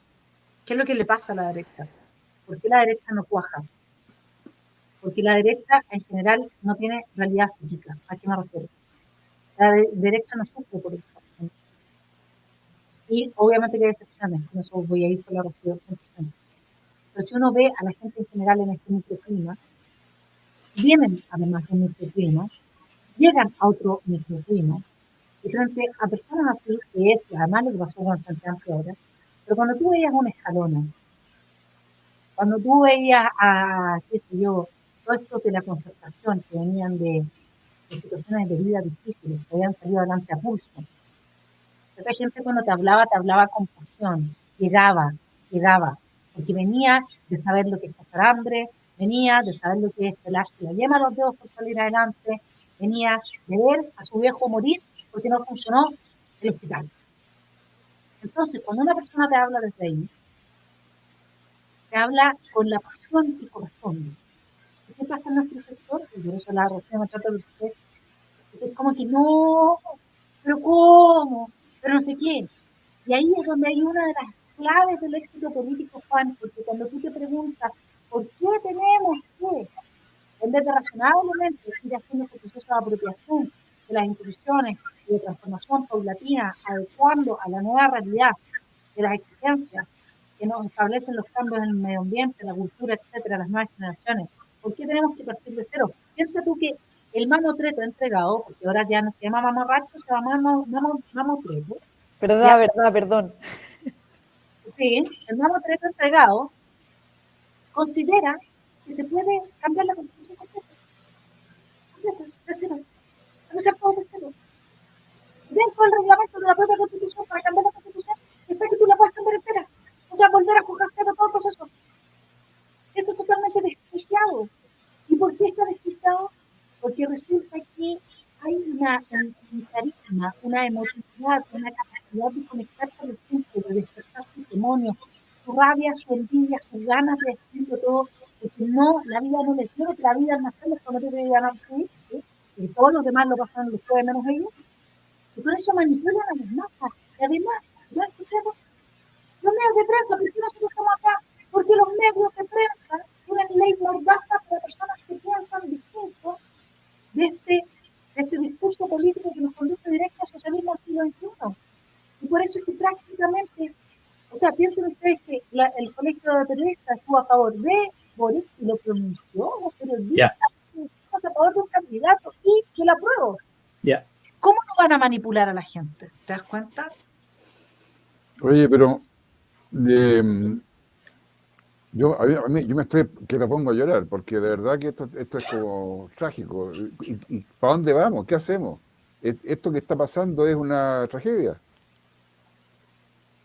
¿Qué es lo que le pasa a la derecha? ¿Por qué la derecha no cuaja? Porque la derecha en general no tiene realidad psíquica. ¿A qué me refiero? La derecha no sufre por esto. Y obviamente que hay excepciones, con eso voy a ir por la Rocío 100%. Pero si uno ve a la gente en general en este microclima, vienen además de un microclima, llegan a otro microclima, y frente a personas así, que es además lo que pasó con el Frente Amplio ahora, pero cuando tú veías una Escalona, cuando tú veías a, qué sé yo, todo esto de la concertación, se venían de situaciones de vida difíciles, que habían salido adelante a pulso. Esa gente cuando te hablaba con pasión, llegaba, porque venía de saber lo que es pasar hambre, venía de saber lo que es pelarse la yema a los dedos por salir adelante, venía de ver a su viejo morir porque no funcionó el hospital. Entonces, cuando una persona te habla desde ahí, te habla con la pasión que corresponde. ¿Qué pasa en nuestro sector? Y por eso la Rocío me trata de usted. Es como que no, pero ¿cómo? Pero no sé qué. Y ahí es donde hay una de las claves del éxito político, Juan, porque cuando tú te preguntas ¿por qué tenemos que, en vez de razonablemente ir haciendo este proceso de apropiación de las instituciones y de transformación paulatina, adecuando a la nueva realidad de las exigencias que nos establecen los cambios en el medio ambiente, la cultura, etcétera, las nuevas generaciones? ¿Por qué tenemos que partir de cero? Piensa tú que el mamotreto entregado, porque ahora ya no se llama mamarracho, se llama mamotreto. Perdón. Sí, el mamotreto entregado considera que se puede cambiar la Constitución completa, de ceros, no se puede de ceros. Dentro del reglamento de la propia Constitución, para cambiar la Constitución, está que tú la puedes cambiar entera. O sea, volver a jugar cero todo el proceso. Esto es totalmente desquiciado. ¿Y por qué está desquiciado? Porque resulta que hay un carisma, una emotividad, una capacidad de conectar con el tiempo, de despertar sus demonios, su rabia, su envidia, sus ganas de destruirlo todo, porque no, la vida no les dio, que la vida al nacer les prometió que iban a destruir, ¿sí? Y todos los demás lo pasaron después, menos ellos, y por eso manipulan a las masas. Y además, ¿ya escuchamos? Los medios de prensa, ¿por qué nosotros estamos acá? Porque los medios de prensa tienen ley mordaza para personas que piensan distinto de este discurso político que nos conduce directo al socialismo del siglo XXI. Y por eso es que prácticamente, o sea, piensen ustedes que el colegio de periodistas estuvo a favor de Boric y lo pronunció, los periodistas a favor de un candidato y que lo apruebo. ¿cómo no van a manipular a la gente? ¿Te das cuenta? Oye, pero yo me estoy que me pongo a llorar, porque de verdad que esto es como trágico. ¿Y para dónde vamos? ¿Qué hacemos? Esto que está pasando es una tragedia.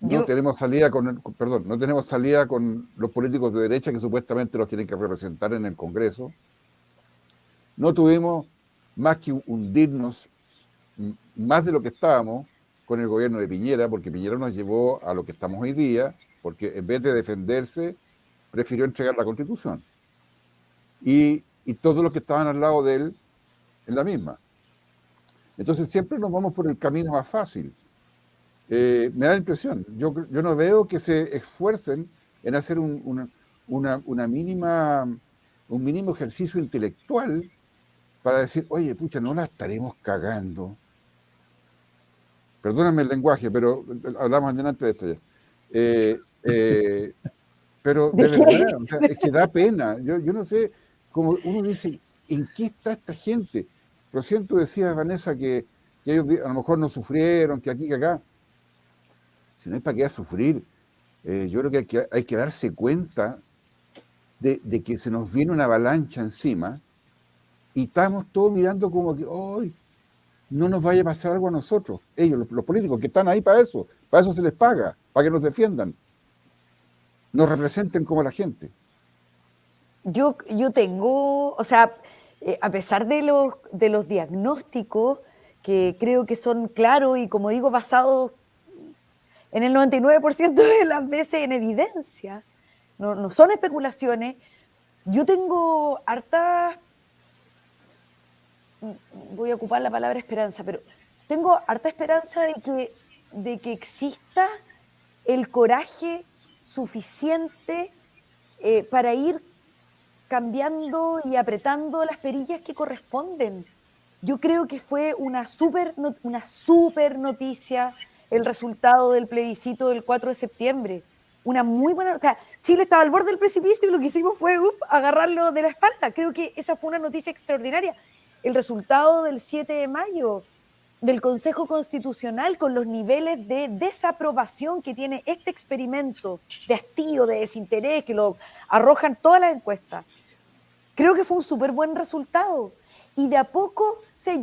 No tenemos salida no tenemos salida con los políticos de derecha que supuestamente los tienen que representar en el Congreso. No tuvimos más que hundirnos más de lo que estábamos con el gobierno de Piñera, porque Piñera nos llevó a lo que estamos hoy día, porque en vez de defenderse, prefirió entregar la Constitución. Y todos los que estaban al lado de él en la misma. Entonces siempre nos vamos por el camino más fácil. Me da la impresión. Yo no veo que se esfuercen en hacer un mínimo ejercicio intelectual para decir, oye, pucha, no la estaremos cagando. Perdóname el lenguaje, pero hablamos delante de esto ya. Pero de verdad, o sea, es que da pena. Yo no sé, como uno dice, ¿en qué está esta gente? Por cierto, decía Vanessa que ellos a lo mejor no sufrieron, que aquí, que acá. Si no hay para qué sufrir, yo creo que hay que darse cuenta de que se nos viene una avalancha encima y estamos todos mirando como que, ¡ay! No nos vaya a pasar algo a nosotros. Ellos, los políticos que están ahí para eso se les paga, para que nos defiendan, nos representen como la gente. Yo tengo, o sea, a pesar de los diagnósticos que creo que son claros y, como digo, basados en el 99% de las veces en evidencia, no son especulaciones, yo tengo voy a ocupar la palabra esperanza, pero tengo harta esperanza de que exista el coraje suficiente para ir cambiando y apretando las perillas que corresponden. Yo creo que fue una super noticia el resultado del plebiscito del 4 de septiembre. Una muy buena... O sea, Chile estaba al borde del precipicio y lo que hicimos fue agarrarlo de la espalda. Creo que esa fue una noticia extraordinaria. El resultado del 7 de mayo del Consejo Constitucional, con los niveles de desaprobación que tiene este experimento de hastío, de desinterés, que lo arrojan todas las encuestas. Creo que fue un súper buen resultado. Y de a poco, o sea,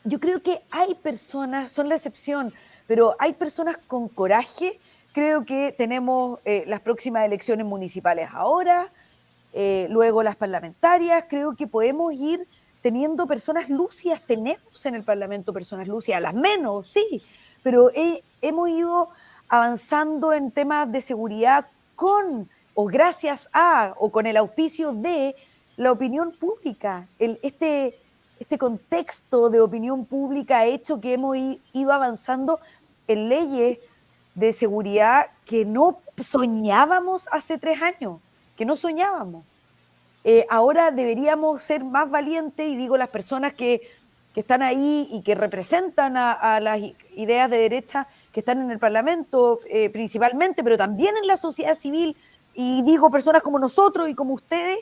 yo creo que hay personas, son la excepción, pero hay personas con coraje. Creo que tenemos las próximas elecciones municipales ahora, luego las parlamentarias. Creo que podemos ir teniendo personas lúcidas. Tenemos en el Parlamento personas lúcidas, las menos, sí, pero hemos ido avanzando en temas de seguridad gracias a, o con el auspicio de la opinión pública. Este contexto de opinión pública ha hecho que hemos ido avanzando en leyes de seguridad que no soñábamos hace 3 años, que no soñábamos. Ahora deberíamos ser más valientes, y digo las personas que están ahí y que representan a las ideas de derecha que están en el Parlamento principalmente, pero también en la sociedad civil, y digo personas como nosotros y como ustedes,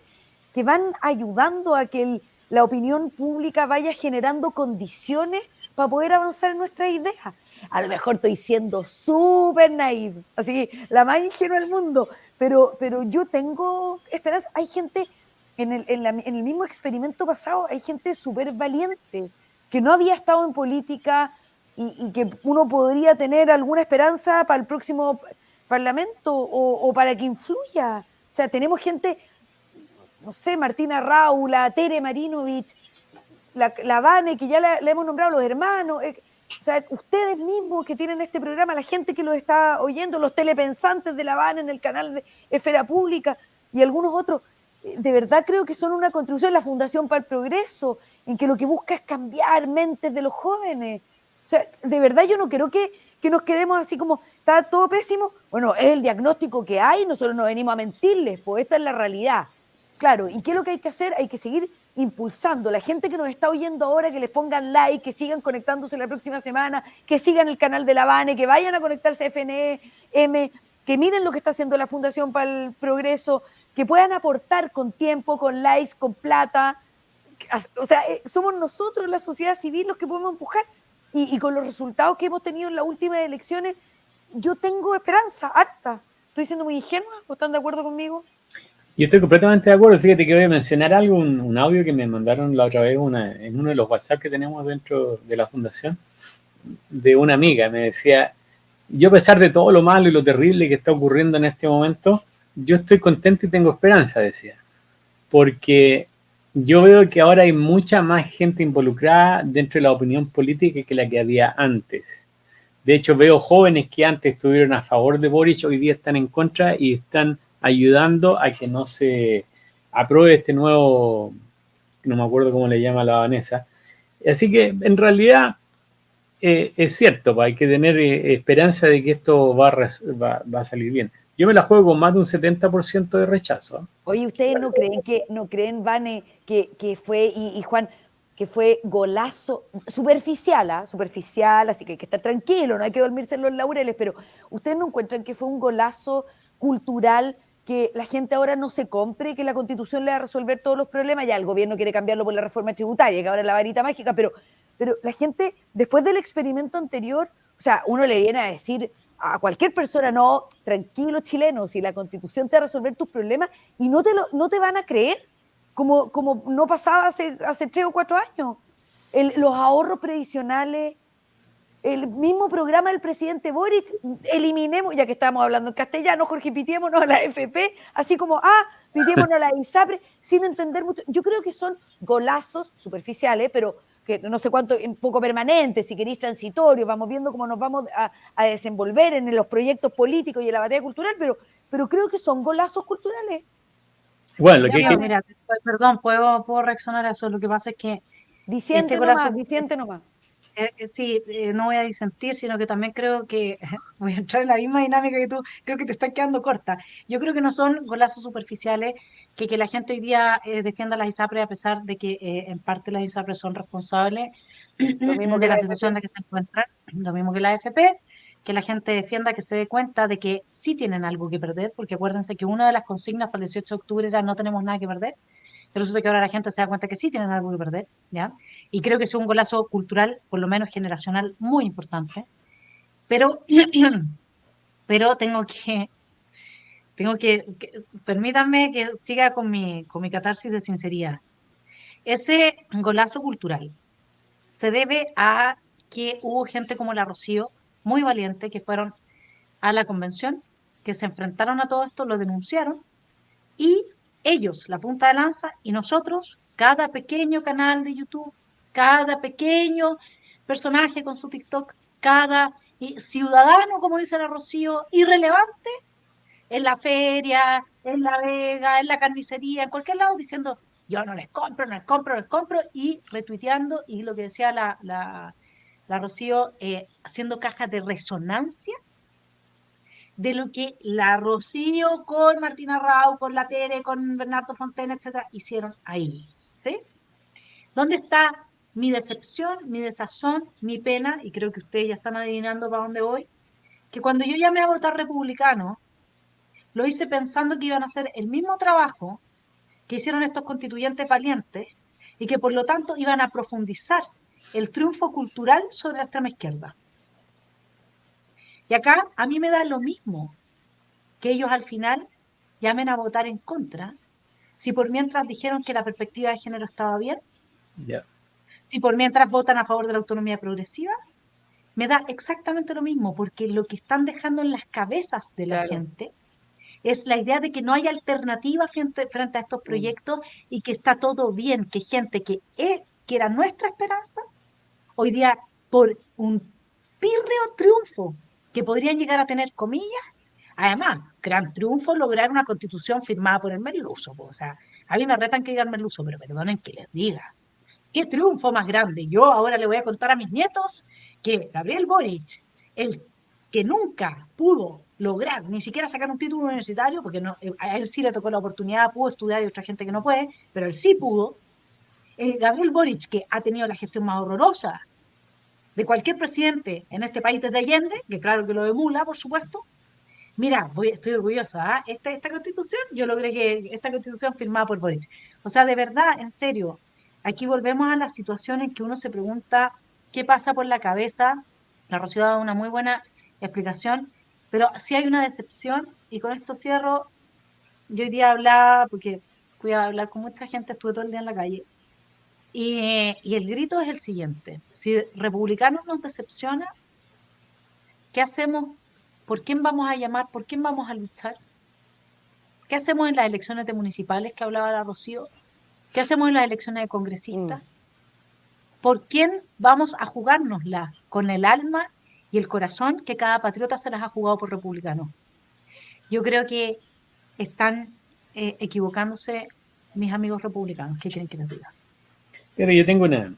que van ayudando a que la opinión pública vaya generando condiciones para poder avanzar en nuestras ideas. A lo mejor estoy siendo súper naive, así, la más ingenua del mundo, pero yo tengo esperanza. Hay gente, en el mismo experimento pasado, hay gente súper valiente, que no había estado en política y que uno podría tener alguna esperanza para el próximo Parlamento o para que influya. O sea, tenemos gente, no sé, Martina Raula, Tere Marinovich, la Vane, que ya la hemos nombrado, los hermanos, o sea, ustedes mismos que tienen este programa, la gente que los está oyendo, los telepensantes de la Vane en el canal de Esfera Pública y algunos otros, de verdad creo que son una contribución. La Fundación para el Progreso, en que lo que busca es cambiar mentes de los jóvenes. O sea, de verdad yo no quiero que nos quedemos así como, está todo pésimo. Bueno, es el diagnóstico que hay, nosotros no venimos a mentirles, pues esta es la realidad. Claro, ¿y qué es lo que hay que hacer? Hay que seguir impulsando. La gente que nos está oyendo ahora, que les pongan like, que sigan conectándose la próxima semana, que sigan el canal de la Vane, que vayan a conectarse a FNM, que miren lo que está haciendo la Fundación para el Progreso, que puedan aportar con tiempo, con likes, con plata, o sea, somos nosotros, la sociedad civil, los que podemos empujar. Y con los resultados que hemos tenido en las últimas elecciones, yo tengo esperanza, harta. ¿Estoy siendo muy ingenua o están de acuerdo conmigo? Yo estoy completamente de acuerdo. Fíjate que voy a mencionar algo, un audio que me mandaron la otra vez en uno de los WhatsApp que tenemos dentro de la fundación, de una amiga. Me decía, yo a pesar de todo lo malo y lo terrible que está ocurriendo en este momento, yo estoy contento y tengo esperanza, decía. Porque yo veo que ahora hay mucha más gente involucrada dentro de la opinión política que la que había antes. De hecho, veo jóvenes que antes estuvieron a favor de Boric, hoy día están en contra y están ayudando a que no se apruebe este nuevo, no me acuerdo cómo le llama la Vanessa. Así que en realidad es cierto, hay que tener esperanza de que esto va a salir bien. Yo me la juego con más de un 70% de rechazo. Oye, ¿ustedes no creen, Vane, que fue, y Juan, que fue golazo superficial, superficial, así que hay que estar tranquilo, no hay que dormirse en los laureles, pero ¿ustedes no encuentran que fue un golazo cultural, que la gente ahora no se compre, que la Constitución le va a resolver todos los problemas? Ya el gobierno quiere cambiarlo por la reforma tributaria, que ahora es la varita mágica, pero la gente, después del experimento anterior, o sea, uno le viene a decir a cualquier persona, no, tranquilo chileno, si la Constitución te va a resolver tus problemas, y no te van a creer, como no pasaba hace 3 o 4 años. Los ahorros previsionales, el mismo programa del presidente Boric, eliminemos, ya que estamos hablando en castellano, Jorge, pitiémonos a la FP, así como, pitiémonos a la ISAPRE, sin entender mucho. Yo creo que son golazos superficiales, pero que no sé cuánto, un poco permanentes, si queréis transitorios, vamos viendo cómo nos vamos a desenvolver en los proyectos políticos y en la batalla cultural, pero creo que son golazos culturales. Bueno, mira, perdón, ¿puedo reaccionar a eso? Lo que pasa es que Diciente nomás. Sí, no voy a disentir, sino que también creo que voy a entrar en la misma dinámica que tú, creo que te estás quedando corta. Yo creo que no son golazos superficiales, que la gente hoy día defienda las ISAPRES, a pesar de que en parte las ISAPRES son responsables de la situación en la que se encuentran, lo mismo que la AFP, que la gente defienda, que se dé cuenta de que sí tienen algo que perder, porque acuérdense que una de las consignas para el 18 de octubre era no tenemos nada que perder. Pero resulta que ahora la gente se da cuenta que sí tienen algo que perder, ¿ya? Y creo que es un golazo cultural, por lo menos generacional, muy importante. Pero permítanme que siga con mi catarsis de sinceridad. Ese golazo cultural se debe a que hubo gente como la Rocío, muy valiente, que fueron a la convención, que se enfrentaron a todo esto, lo denunciaron, y ellos, la punta de lanza, y nosotros, cada pequeño canal de YouTube, cada pequeño personaje con su TikTok, cada ciudadano, como dice la Rocío, irrelevante, en la feria, en la vega, en la carnicería, en cualquier lado, diciendo, yo no les compro, y retuiteando, y lo que decía la Rocío, haciendo cajas de resonancia de lo que la Rocío con Martina Rao, con la Tere, con Bernardo Fontaine, etcétera, hicieron ahí, ¿sí? ¿Dónde está mi decepción, mi desazón, mi pena? Y creo que ustedes ya están adivinando para dónde voy. Que cuando yo llamé a votar republicano, lo hice pensando que iban a hacer el mismo trabajo que hicieron estos constituyentes valientes y que por lo tanto iban a profundizar el triunfo cultural sobre la extrema izquierda. Y acá a mí me da lo mismo que ellos al final llamen a votar en contra, si por mientras dijeron que la perspectiva de género estaba bien, si por mientras votan a favor de la autonomía progresiva, me da exactamente lo mismo, porque lo que están dejando en las cabezas de la gente es la idea de que no hay alternativa frente a estos proyectos y que está todo bien, que gente que era nuestra esperanza, hoy día por un pírreo triunfo que podrían llegar a tener, comillas, además, gran triunfo lograr una constitución firmada por el merluzo. O sea, a mí me retan que diga el merluzo, pero perdonen que les diga. ¿Qué triunfo más grande? Yo ahora le voy a contar a mis nietos que Gabriel Boric, el que nunca pudo lograr ni siquiera sacar un título universitario, porque no, a él sí le tocó la oportunidad, pudo estudiar y otra gente que no puede, pero él sí pudo. Gabriel Boric, que ha tenido la gestión más horrorosa de cualquier presidente en este país desde Allende, que claro que lo emula, por supuesto. Mira, estoy orgullosa, esta constitución, yo logré que esta constitución firmada por Boric. O sea, de verdad, en serio, Aquí volvemos a la situación en que uno se pregunta qué pasa por la cabeza. La Rocío ha dado una muy buena explicación, pero sí hay una decepción, y con esto cierro. Yo hoy día hablaba, porque fui a hablar con mucha gente, estuve todo el día en la calle, y el grito es el siguiente: si Republicanos nos decepciona, ¿qué hacemos? ¿Por quién vamos a llamar? ¿Por quién vamos a luchar? ¿Qué hacemos en las elecciones de municipales que hablaba la Rocío? ¿Qué hacemos en las elecciones de congresistas? ¿Por quién vamos a jugárnosla? Con el alma y el corazón que cada patriota se las ha jugado por republicanos. Yo creo que están equivocándose mis amigos republicanos. ¿Qué quieren que les diga? Pero yo tengo una...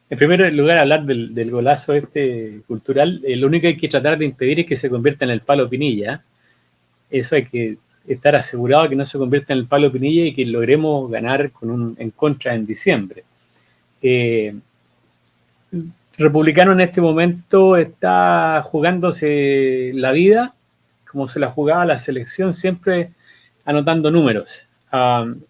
En primer lugar, hablar del golazo cultural, lo único que hay que tratar de impedir es que se convierta en el palo Pinilla. Eso hay que estar asegurado que no se convierta en el palo Pinilla y que logremos ganar en contra en diciembre. Republicano en este momento está jugándose la vida como se la jugaba la selección, siempre anotando números.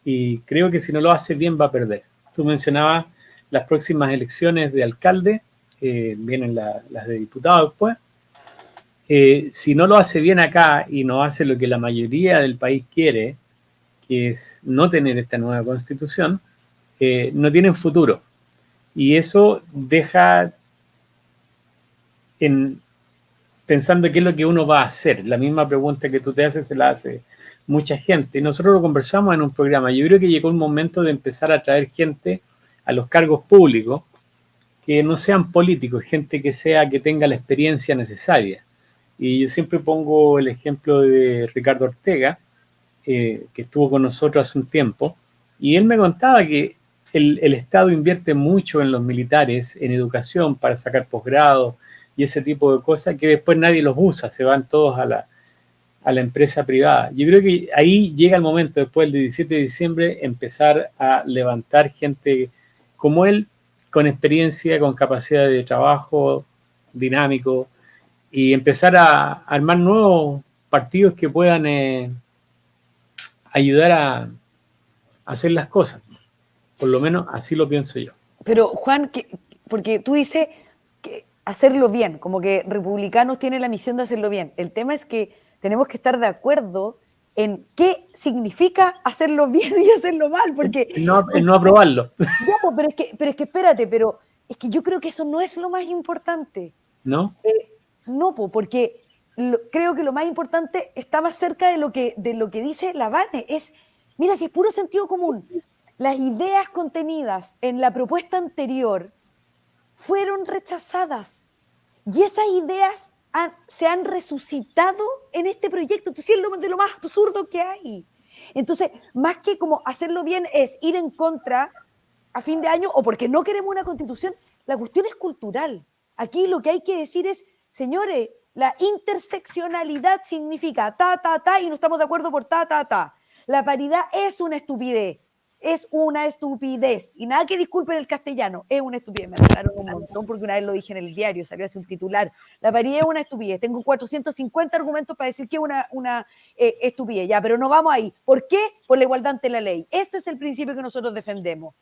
Y creo que si no lo hace bien va a perder. Tú mencionabas las próximas elecciones de alcalde, vienen las de diputados después. Si no lo hace bien acá y no hace lo que la mayoría del país quiere, que es no tener esta nueva constitución, no tienen futuro. Y eso deja pensando qué es lo que uno va a hacer. La misma pregunta que tú te haces se la hace mucha gente. Nosotros lo conversamos en un programa. Yo creo que llegó el momento de empezar a traer gente a los cargos públicos que no sean políticos, gente que tenga la experiencia necesaria. Y yo siempre pongo el ejemplo de Ricardo Ortega, que estuvo con nosotros hace un tiempo, y él me contaba que el Estado invierte mucho en los militares, en educación para sacar posgrado y ese tipo de cosas, que después nadie los usa, se van todos a la empresa privada. Yo creo que ahí llega el momento, después del 17 de diciembre, empezar a levantar gente como él, con experiencia, con capacidad de trabajo dinámico, y empezar a armar nuevos partidos que puedan ayudar a hacer las cosas. Por lo menos así lo pienso yo. Pero Juan, porque tú dices que hacerlo bien, como que republicanos tienen la misión de hacerlo bien. El tema es que tenemos que estar de acuerdo en qué significa hacerlo bien y hacerlo mal, porque... No aprobarlo. No, pero es que espérate, pero es que yo creo que eso no es lo más importante. ¿No? No, porque creo que lo más importante está más cerca de lo que dice Lavane. Mira, si es puro sentido común. Las ideas contenidas en la propuesta anterior fueron rechazadas y esas ideas se han resucitado en este proyecto. Entonces es de lo más absurdo que hay. Entonces, más que como hacerlo bien es ir en contra a fin de año o porque no queremos una constitución, la cuestión es cultural. Aquí lo que hay que decir es, señores, la interseccionalidad significa y no estamos de acuerdo por ta. La paridad es una estupidez. Es una estupidez. Y nada que disculpen el castellano, es una estupidez. Me regalaron un montón porque una vez lo dije en el diario, salió así un titular. La paridad es una estupidez. Tengo 450 argumentos para decir que es una estupidez. Ya, pero no vamos ahí. ¿Por qué? Por la igualdad ante la ley. Este es el principio que nosotros defendemos.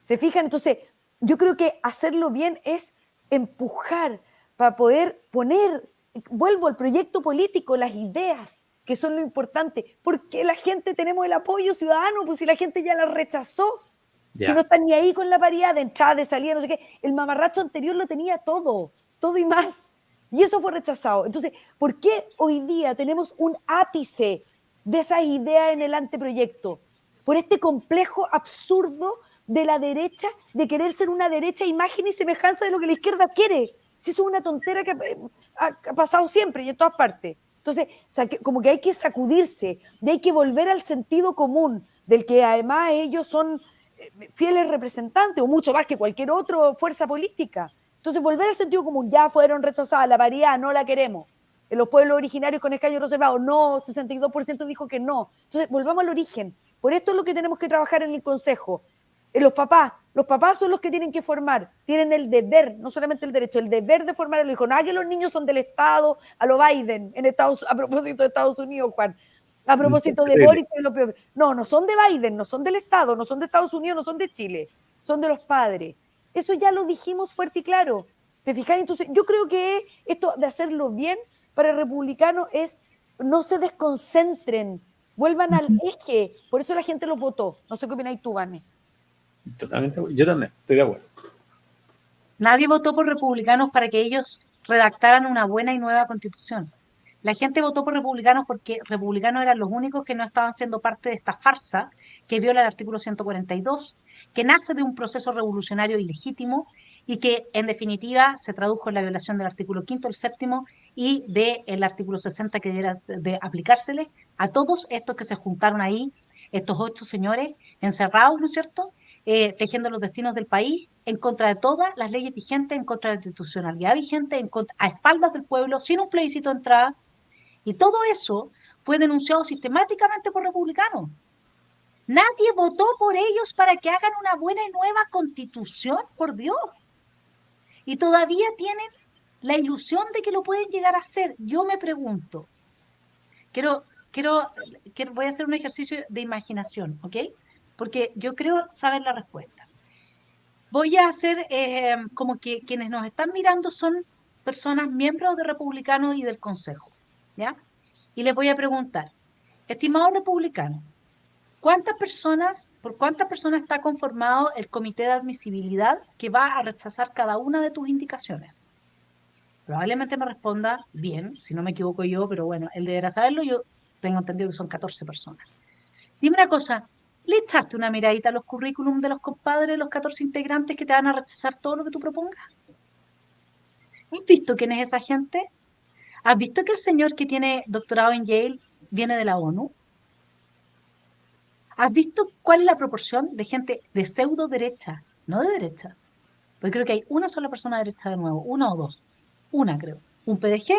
¿Se fijan? Entonces, yo creo que hacerlo bien es empujar para poder poner, vuelvo al proyecto político, las ideas, que son lo importante, porque la gente tenemos el apoyo ciudadano, pues si la gente ya la rechazó, si no están ni ahí con la paridad de entrada, de salida, no sé qué, el mamarracho anterior lo tenía todo y más, y eso fue rechazado. Entonces, ¿por qué hoy día tenemos un ápice de esas ideas en el anteproyecto? Por este complejo absurdo de la derecha, de querer ser una derecha imagen y semejanza de lo que la izquierda quiere. Si eso es una tontera que ha pasado siempre y en todas partes. Entonces, como que hay que sacudirse, hay que volver al sentido común, del que además ellos son fieles representantes, o mucho más que cualquier otra fuerza política. Entonces, volver al sentido común, ya fueron rechazadas, la paridad no la queremos. En los pueblos originarios con escaños reservados, no, 62% dijo que no. Entonces, volvamos al origen. Por esto es lo que tenemos que trabajar en el Consejo. Los papás son los que tienen que formar, tienen el deber, no solamente el derecho, el deber de formar a los hijos. Nada que los niños son del Estado, a lo Biden, a propósito de Estados Unidos, Juan. A propósito de Terrible. Boris, que es lo peor. No, no son de Biden, no son del Estado, no son de Estados Unidos, no son de Chile, son de los padres. Eso ya lo dijimos fuerte y claro. ¿Te fijas? Entonces, yo creo que esto de hacerlo bien para el republicano es no se desconcentren, vuelvan al eje. Por eso la gente los votó. No sé qué opináis tú, Vane. Totalmente, yo también estoy de acuerdo. Nadie votó por republicanos para que ellos redactaran una buena y nueva constitución. La gente votó por republicanos porque republicanos eran los únicos que no estaban siendo parte de esta farsa que viola el artículo 142, que nace de un proceso revolucionario ilegítimo y que en definitiva se tradujo en la violación del artículo 5, el 7 y del artículo 60 que debiera de aplicárseles a todos estos que se juntaron ahí, estos 8 señores encerrados, ¿no es cierto?, tejiendo los destinos del país en contra de todas las leyes vigentes, en contra de la institucionalidad vigente, a espaldas del pueblo, sin un plebiscito de entrada. Y todo eso fue denunciado sistemáticamente por republicanos. Nadie votó por ellos para que hagan una buena y nueva constitución, por Dios. Y todavía tienen la ilusión de que lo pueden llegar a hacer. Yo me pregunto, voy a hacer un ejercicio de imaginación, ¿ok? Porque yo creo saber la respuesta. Voy a hacer como que quienes nos están mirando son personas, miembros de republicanos y del Consejo, ¿ya? Y les voy a preguntar, estimado republicano, por cuántas personas está conformado el comité de admisibilidad que va a rechazar cada una de tus indicaciones? Probablemente me responda bien, si no me equivoco yo, pero bueno, él deberá saberlo, yo tengo entendido que son 14 personas. Dime una cosa, ¿le echaste una miradita a los currículum de los compadres de los 14 integrantes que te van a rechazar todo lo que tú propongas? ¿Has visto quién es esa gente? ¿Has visto que el señor que tiene doctorado en Yale viene de la ONU? ¿Has visto cuál es la proporción de gente de pseudo derecha, no de derecha? Porque creo que hay una sola persona de derecha de nuevo, una o dos. Una, creo. Un PDG.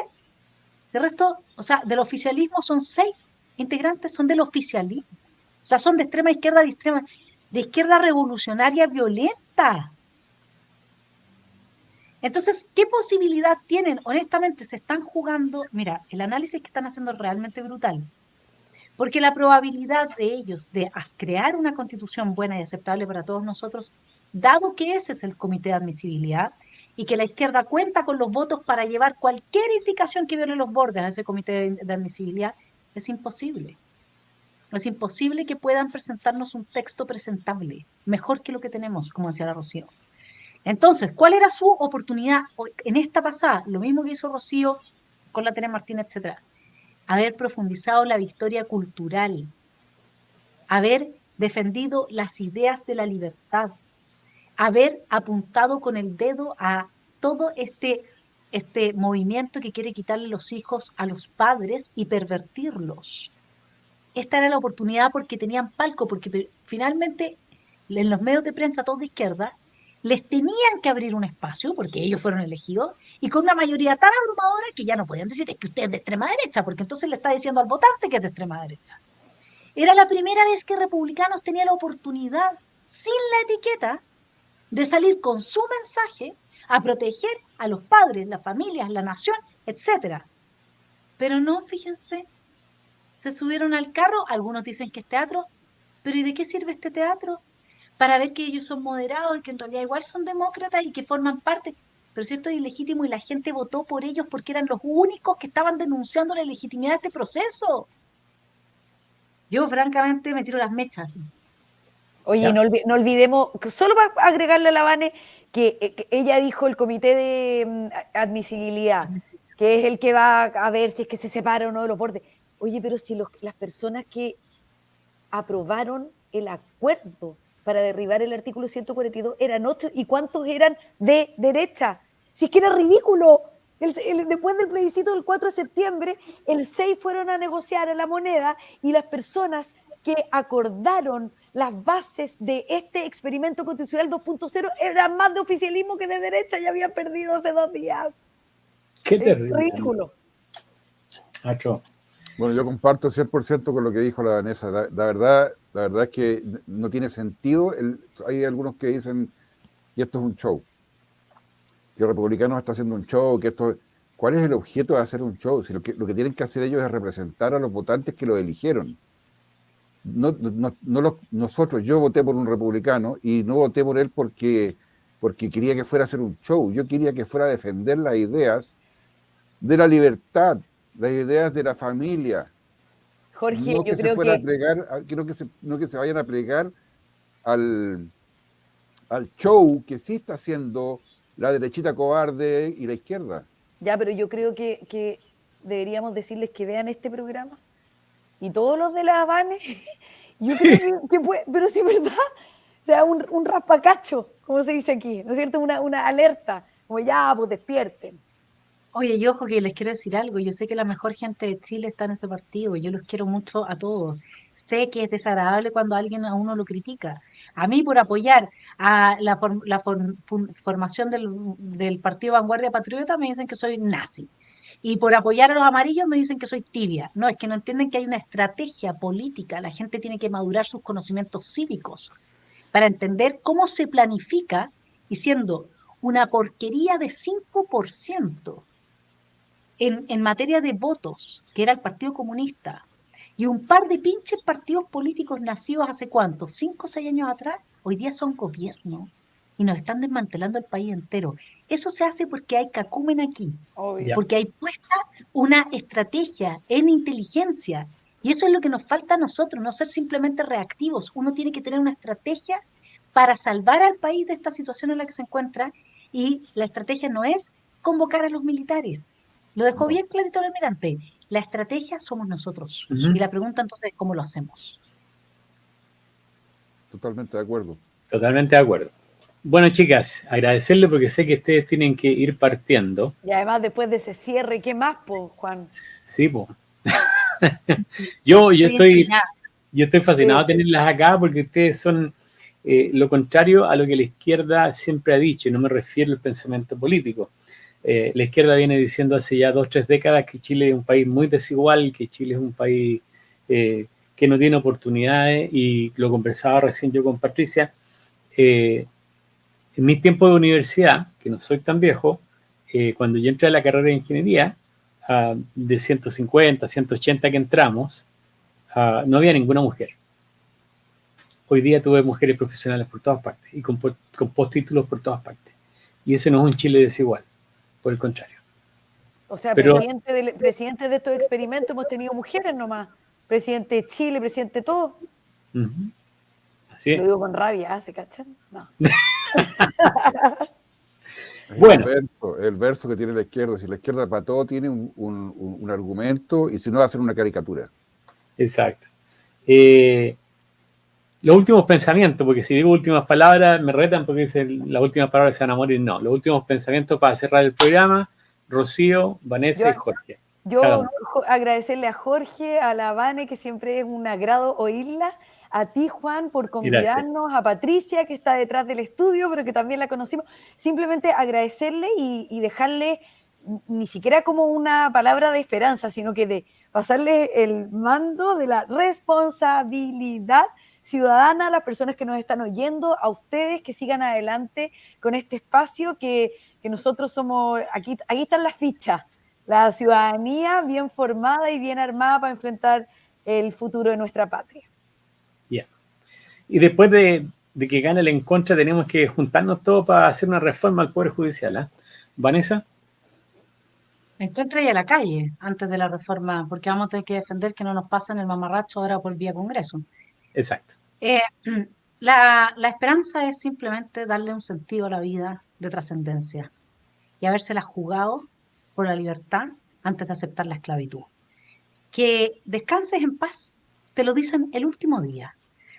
De resto, o sea, del oficialismo son 6 integrantes, son del oficialismo. O sea, son de extrema izquierda, de izquierda revolucionaria violenta. Entonces, ¿qué posibilidad tienen? Honestamente, se están jugando. Mira, el análisis que están haciendo es realmente brutal. Porque la probabilidad de ellos de crear una constitución buena y aceptable para todos nosotros, dado que ese es el comité de admisibilidad y que la izquierda cuenta con los votos para llevar cualquier indicación que viole los bordes a ese comité de admisibilidad, es imposible. Es imposible que puedan presentarnos un texto presentable, mejor que lo que tenemos, como decía la Rocío. Entonces, ¿cuál era su oportunidad en esta pasada? Lo mismo que hizo Rocío con la Tere Martínez, etcétera. Haber profundizado la victoria cultural, haber defendido las ideas de la libertad, haber apuntado con el dedo a todo este movimiento que quiere quitarle los hijos a los padres y pervertirlos. Esta era la oportunidad porque tenían palco, porque finalmente en los medios de prensa, todos de izquierda, les tenían que abrir un espacio, porque ellos fueron elegidos, y con una mayoría tan abrumadora que ya no podían decir es que usted es de extrema derecha, porque entonces le está diciendo al votante que es de extrema derecha. Era la primera vez que republicanos tenían la oportunidad, sin la etiqueta, de salir con su mensaje a proteger a los padres, las familias, la nación, etc. Pero no, fíjense, se subieron al carro, algunos dicen que es teatro, pero ¿y de qué sirve este teatro? Para ver que ellos son moderados y que en realidad igual son demócratas y que forman parte. Pero si esto es ilegítimo y la gente votó por ellos porque eran los únicos que estaban denunciando la ilegitimidad de este proceso. Yo francamente me tiro las mechas. Oye, no olvidemos, solo para agregarle a la Vane, que ella dijo el comité de admisibilidad, que es el que va a ver si es que se separa o no de los bordes. Oye, pero si las personas que aprobaron el acuerdo para derribar el artículo 142 eran 8, ¿y cuántos eran de derecha? Si es que era ridículo. Después del plebiscito del 4 de septiembre, el 6 fueron a negociar a la moneda y las personas que acordaron las bases de este experimento constitucional 2.0 eran más de oficialismo que de derecha y habían perdido hace 2 días. Qué terrible. Ridículo. Nacho. Bueno, yo comparto 100% con lo que dijo la Vanessa. La verdad es que no tiene sentido. Hay algunos que dicen que esto es un show, que Republicanos está haciendo un show, que esto ¿cuál es el objeto de hacer un show? Si lo que tienen que hacer ellos es representar a los votantes que los eligieron. Nosotros, yo voté por un republicano y no voté por él porque quería que fuera a hacer un show. Yo quería que fuera a defender las ideas de la libertad, las ideas de la familia. Jorge, No yo que se creo fuera a que plegar, no que se vayan a plegar al show que sí está haciendo la derechita cobarde y la izquierda. ya, pero yo creo que deberíamos decirles que vean este programa y todos los de la Habane. Yo creo que puede, pero sí, ¿verdad? O sea, un raspacacho, como se dice aquí, ¿no es cierto? Una alerta, como ya, pues despierten. Oye, y ojo que les quiero decir algo, yo sé que la mejor gente de Chile está en ese partido, yo los quiero mucho a todos. Sé que es desagradable cuando alguien a uno lo critica. A mí por apoyar a la formación del Partido Vanguardia Patriota me dicen que soy nazi. Y por apoyar a los amarillos me dicen que soy tibia. No, es que no entienden que hay una estrategia política, la gente tiene que madurar sus conocimientos cívicos para entender cómo se planifica y siendo una porquería de 5% en materia de votos, que era el Partido Comunista, y un par de pinches partidos políticos nacidos hace cuánto, 5 o 6 años atrás, hoy día son gobierno y nos están desmantelando el país entero. Eso se hace porque hay cacumen aquí, Obvio. Ya. porque hay puesta una estrategia en inteligencia. Y eso es lo que nos falta a nosotros, no ser simplemente reactivos. Uno tiene que tener una estrategia para salvar al país de esta situación en la que se encuentra, y la estrategia no es convocar a los militares. Lo dejó No. bien clarito el almirante. La estrategia somos nosotros. Ujú. Y la pregunta entonces es cómo lo hacemos. Totalmente de acuerdo. Totalmente de acuerdo. Bueno, chicas, agradecerle porque sé que ustedes tienen que ir partiendo. Y además, después de ese cierre, ¿qué más, pues, Juan? Sí, pues. Yo estoy indignada. Yo estoy fascinado Sí. de tenerlas acá porque ustedes son lo contrario a lo que la izquierda siempre ha dicho, y no me refiero al pensamiento político. La izquierda viene diciendo hace ya 2 o 3 décadas que Chile es un país muy desigual, que Chile es un país que no tiene oportunidades, y lo conversaba recién yo con Patricia. En mis tiempos de universidad, que no soy tan viejo, cuando yo entré a la carrera de ingeniería, de 150, 180 que entramos, no había ninguna mujer. Hoy día tuve mujeres profesionales por todas partes y con postítulos por todas partes. Y ese no es un Chile desigual, por el contrario. O sea, Pero- presidente de estos experimentos hemos tenido mujeres nomás. Presidente de Chile, presidente de todo. Ujú. Así es. Lo digo con rabia, ¿se cachan? No. Bueno. El verso que tiene la izquierda, si la izquierda para todo tiene un argumento, y si no, hacen una caricatura. Exacto. Los últimos pensamientos, porque si digo últimas palabras me retan porque dicen las últimas palabras se van a morir. No, los últimos pensamientos para cerrar el programa, Rocío, Vanessa y Jorge. Cada Yo uno. agradecerle a Jorge, a la Vane, que siempre es un agrado oírla, a ti, Juan, por convidarnos, a Patricia, que está detrás del estudio, pero que también la conocimos. Simplemente agradecerle y dejarle ni siquiera como una palabra de esperanza, sino que de pasarle el mando de la responsabilidad ciudadana a las personas que nos están oyendo, a ustedes que sigan adelante con este espacio, que nosotros somos, aquí están las fichas, la ciudadanía bien formada y bien armada para enfrentar el futuro de nuestra patria. Yeah. Y después de que gane el en contra, tenemos que juntarnos todos para hacer una reforma al Poder Judicial. ¿Eh? Vanessa. En contra y a la calle antes de la reforma, porque vamos a tener que defender que no nos pasen el mamarracho ahora por vía Congreso. Exacto. La esperanza es simplemente darle un sentido a la vida de trascendencia y habérsela jugado por la libertad antes de aceptar la esclavitud. Que descanses en paz, te lo dicen el último día.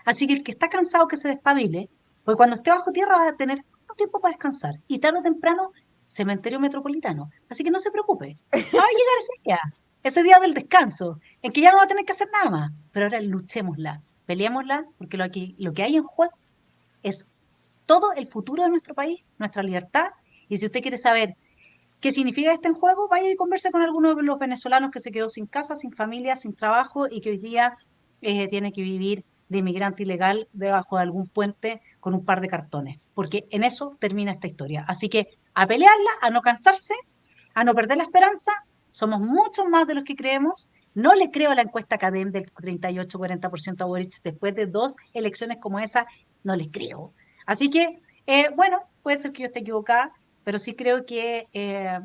Así que el que está cansado que se despabile, porque cuando esté bajo tierra va a tener poco tiempo para descansar, y tarde o temprano, cementerio metropolitano. Así que no se preocupe, va a llegar ese día del descanso, en que ya no va a tener que hacer nada más. Pero ahora luchémosla, peleémosla, porque lo que hay en juego es todo el futuro de nuestro país, nuestra libertad. Y si usted quiere saber qué significa este en juego, vaya y converse con alguno de los venezolanos que se quedó sin casa, sin familia, sin trabajo, y que hoy día tiene que vivir de inmigrante ilegal debajo de algún puente con un par de cartones, porque en eso termina esta historia. Así que a pelearla, a no cansarse, a no perder la esperanza. Somos muchos más de los que creemos. No le creo a la encuesta CADEM del 38-40% a Boric después de 2 elecciones como esa. No le creo. Así que, bueno, puede ser que yo esté equivocada, pero sí creo que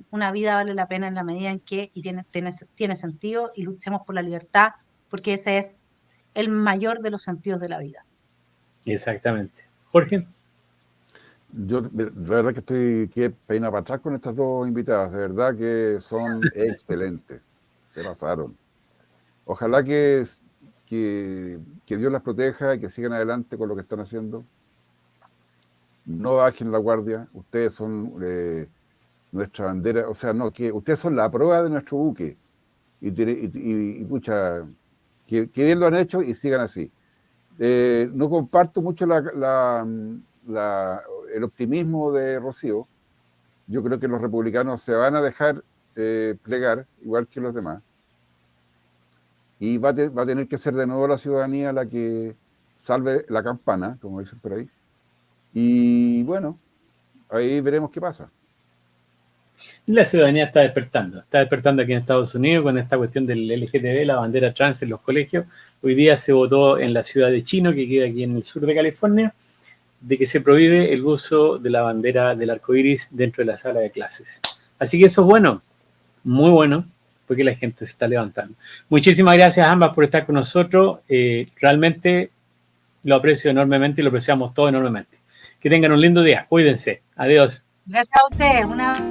una vida vale la pena en la medida en que y tiene sentido, y luchemos por la libertad, porque ese es el mayor de los sentidos de la vida. Exactamente. Jorge. Yo, la verdad que estoy que peina para atrás con estas dos invitadas, de verdad que son excelentes, se pasaron. Ojalá que Dios las proteja y que sigan adelante con lo que están haciendo. No bajen la guardia, ustedes son nuestra bandera, o sea, no, que ustedes son la prueba de nuestro buque. Y pucha, que bien lo han hecho y sigan así. No comparto mucho el optimismo de Rocío. Yo creo que los republicanos se van a dejar plegar, igual que los demás. Y va a tener que ser de nuevo la ciudadanía la que salve la campana, como dicen por ahí. Y bueno, ahí veremos qué pasa. La ciudadanía está despertando aquí en Estados Unidos con esta cuestión del LGTB, la bandera trans en los colegios. Hoy día se votó en la ciudad de Chino, que queda aquí en el sur de California, de que se prohíbe el uso de la bandera del arco iris dentro de la sala de clases. Así que eso es bueno, muy bueno, porque la gente se está levantando. Muchísimas gracias a ambas por estar con nosotros. Realmente lo aprecio enormemente y lo apreciamos todos enormemente. Que tengan un lindo día. Cuídense. Adiós. Gracias a ustedes.